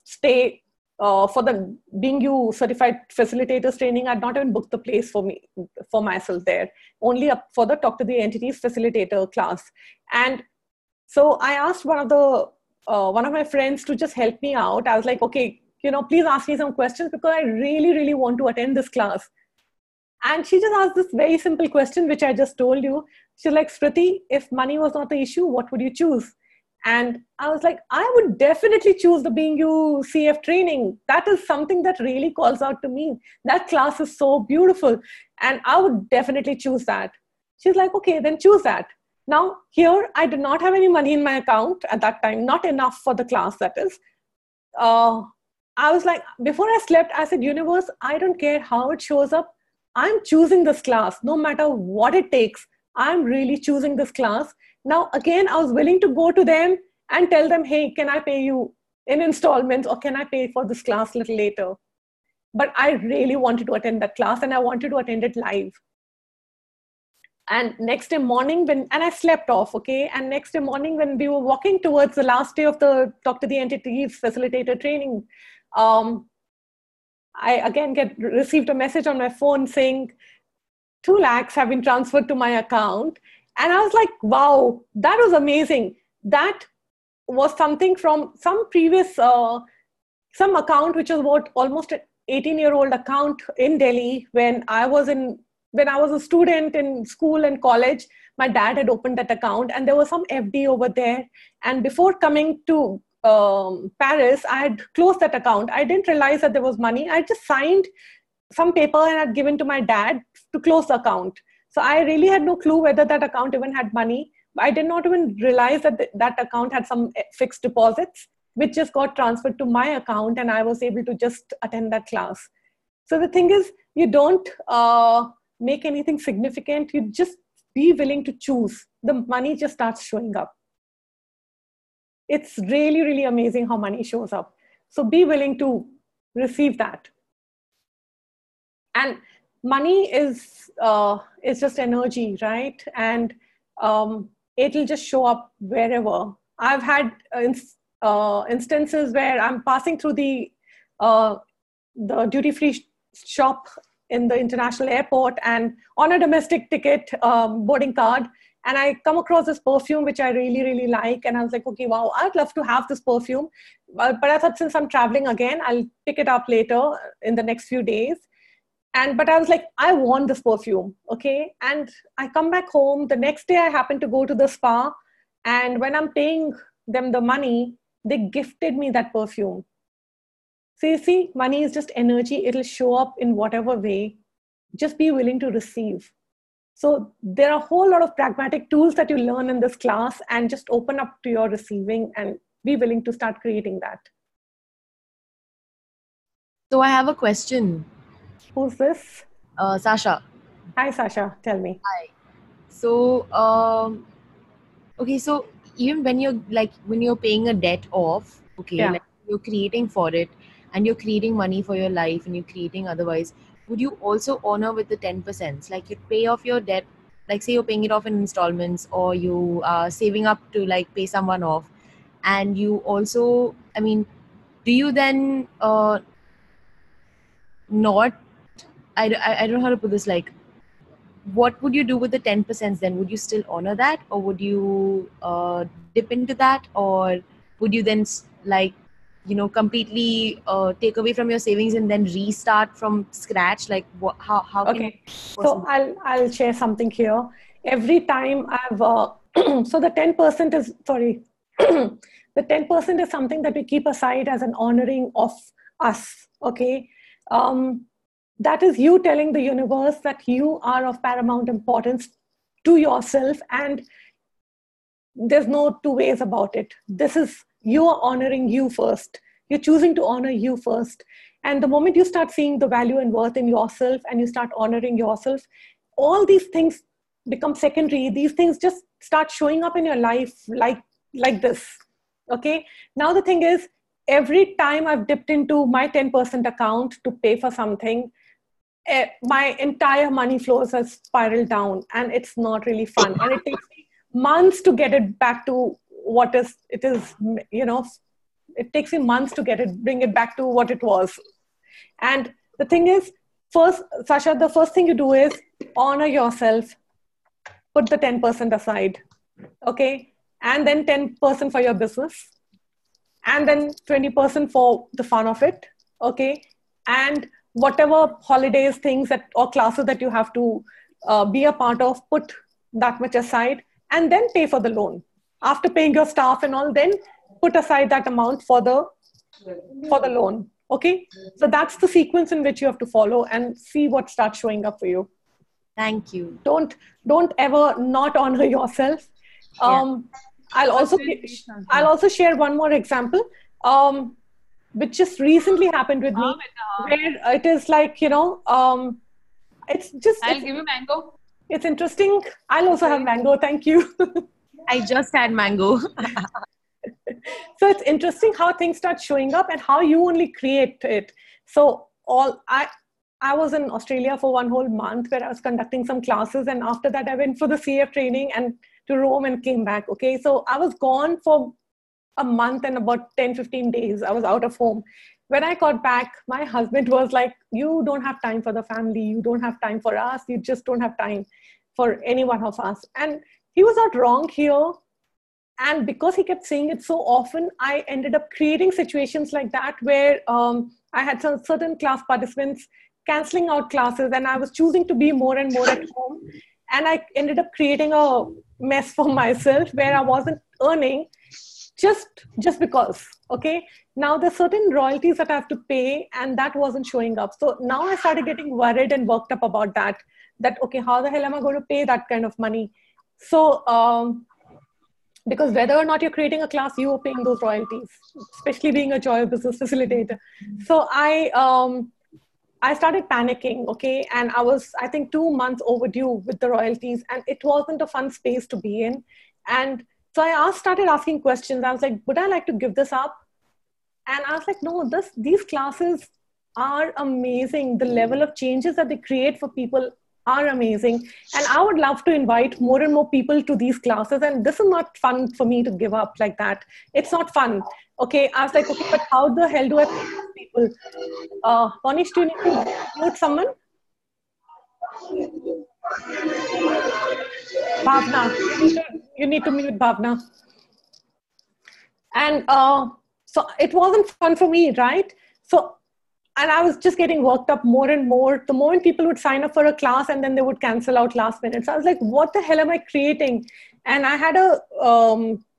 stay for the Being You Certified Facilitators training. I'd not even booked the place for myself there, only up for the Talk to the Entities Facilitator class. And so I asked one of my friends to just help me out. I was like, okay, please ask me some questions because I really, really want to attend this class. And she just asked this very simple question, which I just told you. She's like, Smriti, if money was not the issue, what would you choose? And I was like, I would definitely choose the Being You CF training. That is something that really calls out to me. That class is so beautiful. And I would definitely choose that. She's like, okay, then choose that. Now, here, I did not have any money in my account at that time, not enough for the class, that is. I was like, before I slept, I said, universe, I don't care how it shows up. I'm choosing this class, no matter what it takes. I'm really choosing this class. Now, again, I was willing to go to them and tell them, hey, can I pay you in installments or can I pay for this class a little later? But I really wanted to attend that class and I wanted to attend it live. And next day morning, and I slept off, okay? And next day morning, when we were walking towards the last day of the Talk to the Entities Facilitator training, I again received a message on my phone saying 2 lakhs have been transferred to my account. And I was like, wow, that was amazing. That was something from some previous, some account, which was about almost an 18-year-old account in Delhi when I was a student in school and college. My dad had opened that account and there was some FD over there. And before coming to Paris, I had closed that account. I didn't realize that there was money. I just signed some paper and I'd given to my dad to close the account. So I really had no clue whether that account even had money. I did not even realize that that account had some fixed deposits, which just got transferred to my account, and I was able to just attend that class. So the thing is, you don't make anything significant. You just be willing to choose. The money just starts showing up. It's really, really amazing how money shows up. So be willing to receive that. And money is just energy, right? And it'll just show up wherever. I've had instances where I'm passing through the duty-free shop in the international airport and on a domestic ticket boarding card, and I come across this perfume which I really, really like, and I was like, okay, wow, I'd love to have this perfume, but I thought since I'm traveling again, I'll pick it up later in the next few days. But I was like, I want this perfume, okay? And I come back home. The next day I happen to go to the spa, and when I'm paying them the money, they gifted me that perfume. So you see, money is just energy. It'll show up in whatever way. Just be willing to receive. So there are a whole lot of pragmatic tools that you learn in this class, and just open up to your receiving and be willing to start creating that. So I have a question. Who's this? Sasha. Hi, Sasha. Tell me. Hi. So, okay. So even when you're paying a debt off, okay, Yeah. like you're creating for it, and you're creating money for your life, and you're creating otherwise, would you also honor with the 10%? Like you pay off your debt, like say you're paying it off in installments, or you are saving up to like pay someone off, and you also, I mean, do you then not? I don't know how to put this. Like, what would you do with the 10% then? Would you still honor that, or would you dip into that, or would you then completely take away from your savings and then restart from scratch? Like, how Okay. So I'll share something here. Every time I've so the 10% is the 10% is something that we keep aside as an honoring of us. Okay. That is you telling the universe that you are of paramount importance to yourself, and there's no two ways about it. This is, you are honoring you first. You're choosing to honor you first. And the moment you start seeing the value and worth in yourself, and you start honoring yourself, all these things become secondary. These things just start showing up in your life like this. Okay. Now the thing is, every time I've dipped into my 10% account to pay for something, my entire money flows has spiraled down, and it's not really fun. And it takes me months to get it back to what it is, it takes me months to bring it back to what it was. And the thing is, first, Sasha, the first thing you do is honor yourself, put the 10% aside, okay? And then 10% for your business, and then 20% for the fun of it, okay? And whatever holidays, things or classes that you have to be a part of, put that much aside, and then pay for the loan. After paying your staff and all, then put aside that amount for the loan. Okay. So that's the sequence in which you have to follow, and see what starts showing up for you. Thank you. Don't ever not honor yourself. I'll also share one more example, which just recently happened with me, where it is like, it's just... I'll give you mango. It's interesting. I'll also have mango. Thank you. I just had mango. So it's interesting how things start showing up and how you only create it. So I was in Australia for one whole month where I was conducting some classes. And after that, I went for the CF training and to Rome and came back. Okay. So I was gone for a month and about 10-15 days. I was out of home. When I got back, my husband was like, you don't have time for the family. You don't have time for us. You just don't have time for any one of us. And he was not wrong here. And because he kept saying it so often, I ended up creating situations like that where I had some certain class participants canceling out classes, and I was choosing to be more and more at home. And I ended up creating a mess for myself where I wasn't earning just because. Okay, now there's certain royalties that I have to pay, and that wasn't showing up. So now I started getting worried and worked up about that. That, okay, how the hell am I going to pay that kind of money? So, because whether or not you're creating a class, you are paying those royalties, especially being a joy business facilitator. So I started panicking, okay, and I was, I think, 2 months overdue with the royalties, and it wasn't a fun space to be in. And so I started asking questions. I was like, would I like to give this up? And I was like, no, these classes are amazing. The level of changes that they create for people are amazing. And I would love to invite more and more people to these classes. And this is not fun for me to give up like that. It's not fun. Okay, I was like, okay, but how the hell do I pay these people? Ponish, do you need to mute someone? Bhavna, you need to mute Bhavna. And so it wasn't fun for me, right? So, and I was just getting worked up more and more. The moment people would sign up for a class and then they would cancel out last minute. So I was like, what the hell am I creating? And I had a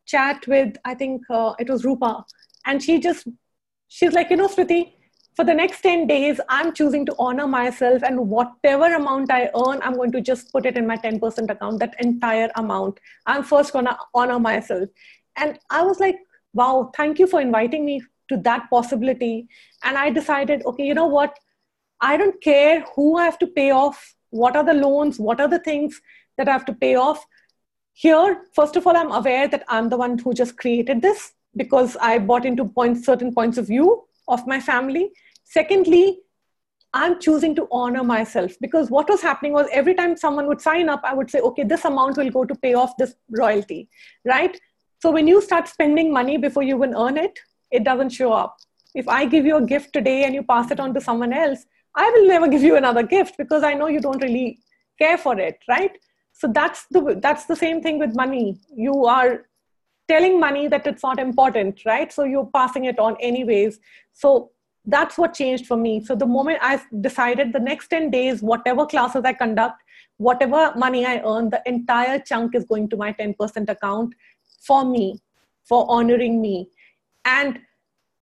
chat with, I think it was Rupa. And she's like, Smriti, for the next 10 days, I'm choosing to honor myself, and whatever amount I earn, I'm going to just put it in my 10% account, that entire amount. I'm first going to honor myself. And I was like, wow, thank you for inviting me to that possibility. And I decided, okay, you know what? I don't care who I have to pay off, what are the loans, what are the things that I have to pay off. Here, first of all, I'm aware that I'm the one who just created this because I bought into certain points of view of my family. Secondly, I'm choosing to honor myself, because what was happening was every time someone would sign up, I would say, okay, this amount will go to pay off this royalty, right? So when you start spending money before you even earn it, it doesn't show up. If I give you a gift today and you pass it on to someone else, I will never give you another gift because I know you don't really care for it, right? So that's the same thing with money. You are telling money that it's not important, right? So you're passing it on anyways. So that's what changed for me. So the moment I decided the next 10 days, whatever classes I conduct, whatever money I earn, the entire chunk is going to my 10% account for me, for honoring me. And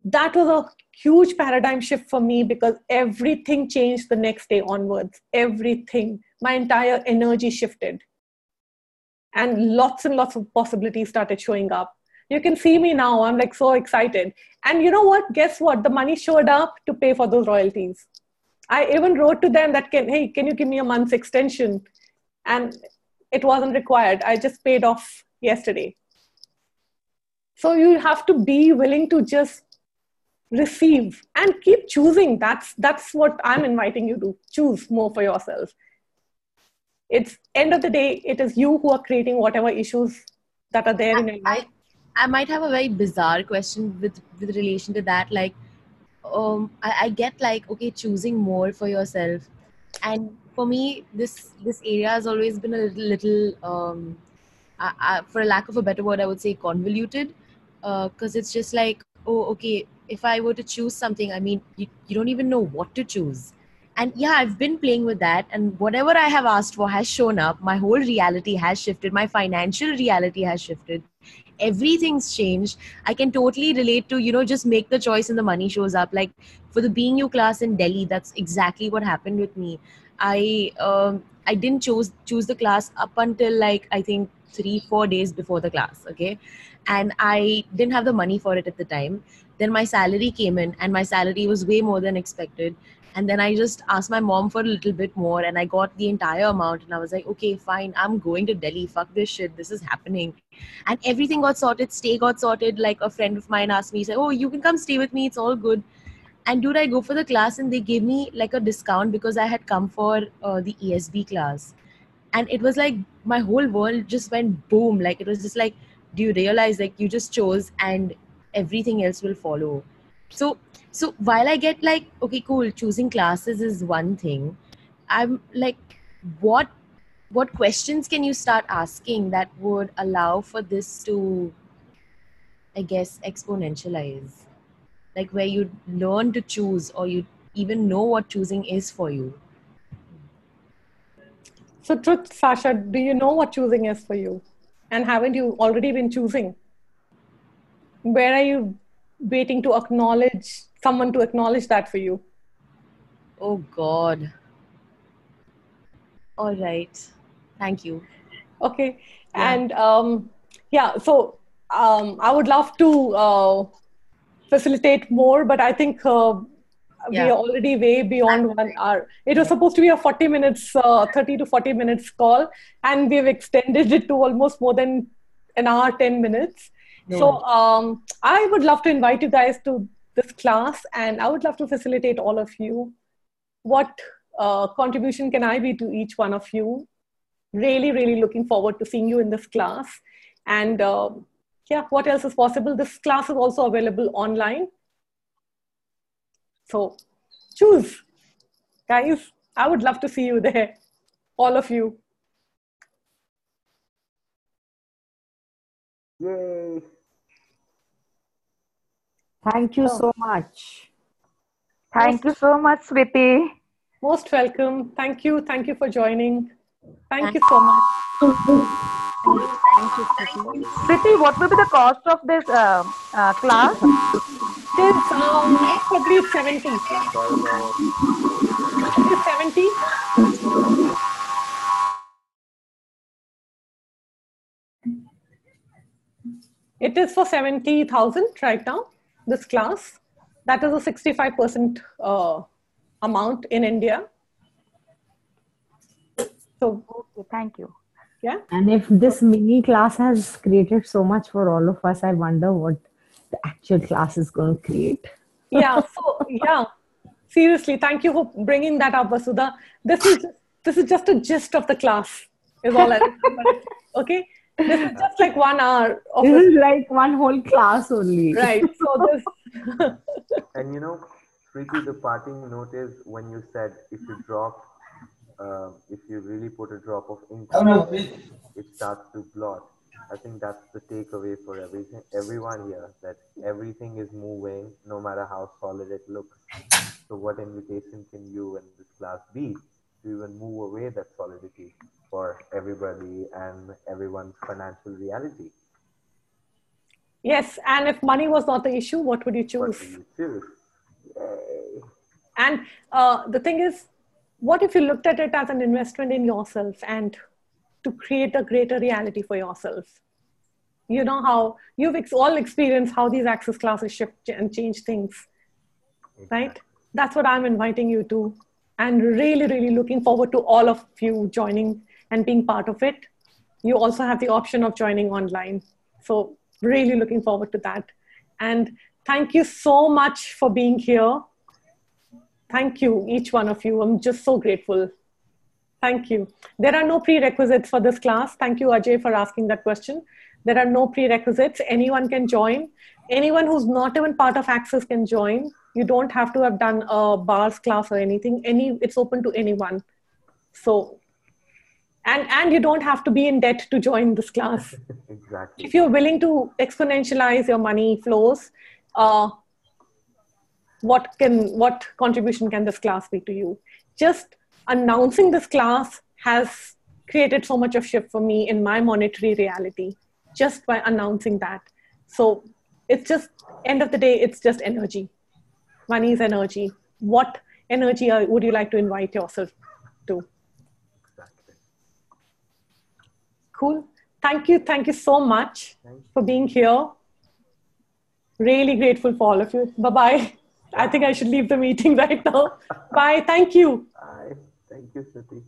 that was a huge paradigm shift for me, because everything changed the next day onwards. Everything. My entire energy shifted. And lots of possibilities started showing up. You can see me now. I'm like so excited. And you know what? Guess what? The money showed up to pay for those royalties. I even wrote to them that, hey, can you give me a month's extension? And it wasn't required. I just paid off yesterday. So you have to be willing to just receive and keep choosing. That's what I'm inviting you to. Choose more for yourself. It's end of the day, it is you who are creating whatever issues that are there in your life. I might have a very bizarre question with relation to that. Like, I get like, okay, choosing more for yourself. And for me, this area has always been a little for a lack of a better word, I would say convoluted. Because it's just like, oh, okay, if I were to choose something, I mean, you don't even know what to choose. And yeah, I've been playing with that, and whatever I have asked for has shown up. My whole reality has shifted. My financial reality has shifted. Everything's changed. I can totally relate to, just make the choice and the money shows up. Like for the Being You class in Delhi, that's exactly what happened with me. I didn't choose the class up until like, I think 3-4 days before the class. Okay. And I didn't have the money for it at the time. Then my salary came in, and my salary was way more than expected. And then I just asked my mom for a little bit more, and I got the entire amount. And I was like, okay, fine, I'm going to Delhi. Fuck this shit. This is happening. And everything got sorted. Stay got sorted. Like a friend of mine asked me, he said, oh, you can come stay with me. It's all good. And dude, I go for the class, and they gave me like a discount because I had come for the ESB class. And it was like my whole world just went boom. Like it was just like, do you realize like you just chose and everything else will follow? So while I get like, okay, cool, choosing classes is one thing. I'm like, what questions can you start asking that would allow for this to, I guess, exponentialize? Like where you learn to choose, or you even know what choosing is for you. So truth, Sasha, do you know what choosing is for you? And haven't you already been choosing? Where are you waiting to acknowledge someone to acknowledge that for you. Oh God. All right. Thank you. Okay. Yeah. And yeah, so I would love to facilitate more, but I think we Yeah. are already way beyond 1 hour. It was supposed to be a 40 minutes, 30 to 40 minutes call, and we've extended it to almost more than an hour, 10 minutes. No So I would love to invite you guys to this class, and I would love to facilitate all of you. What contribution can I be to each one of you? Really, really looking forward to seeing you in this class. And yeah, what else is possible? This class is also available online. So choose, guys. I would love to see you there, all of you. Yay! Thank you so much. Thank you so much, Smriti. Most welcome. Thank you. Thank you for joining. Thank you so much. Thank you, Smriti. Smriti, what will be the cost of this class? I agree 70. It's 70. It is for 70,000 right now, this class. That is a 65% amount in India. So, okay, thank you. Yeah. And if this mini class has created so much for all of us, I wonder what the actual class is going to create. Yeah. So, yeah. Seriously, thank you for bringing that up, Vasudha. This is just a gist of the class, is all I remember. Okay? This is just like 1 hour. This is like one whole class only. Right. So this. And you know, Preeti, the parting note is when you said if you really put a drop of ink, it starts to blot. I think that's the takeaway for everyone here, that everything is moving no matter how solid it looks. So what invitation can you and this class be to even move away that solidity for everybody and everyone's financial reality? Yes, and if money was not the issue, what would you choose? What would you choose? Yay. And the thing is, what if you looked at it as an investment in yourself and to create a greater reality for yourself? You know how you've all experienced how these access classes shift and change things, right? That's what I'm inviting you to, and really, really looking forward to all of you joining and being part of it. You also have the option of joining online. So really looking forward to that. And thank you so much for being here. Thank you, each one of you. I'm just so grateful. Thank you. There are no prerequisites for this class. Thank you, Ajay, for asking that question. There are no prerequisites. Anyone can join. Anyone who's not even part of Access can join. You don't have to have done a bars class or anything. It's open to anyone. So, and you don't have to be in debt to join this class. Exactly. If you're willing to exponentialize your money flows, what contribution can this class be to you? Just announcing this class has created so much of shift for me in my monetary reality, just by announcing that. So it's just, end of the day, it's just energy. Money is energy. What energy would you like to invite yourself to? Exactly. Cool. Thank you so much for being here. Really grateful for all of you. Bye-bye. I think I should leave the meeting right now. Bye. Thank you. Bye. Thank you, Smriti.